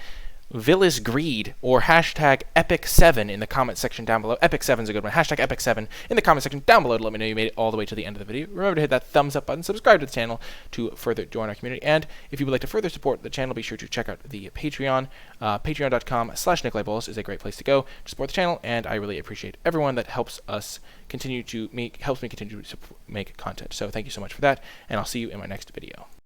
Villas Greed or hashtag Epic7 in the comment section down below. Epic7 is a good one. Hashtag Epic7 in the comment section down below to let me know you made it all the way to the end of the video. Remember to hit that thumbs up button, subscribe to the channel to further join our community. And if you would like to further support the channel, be sure to check out the Patreon. Patreon.com/NicolaiBolas is a great place to go to support the channel, and I really appreciate everyone that helps me continue to make content. So thank you so much for that, and I'll see you in my next video.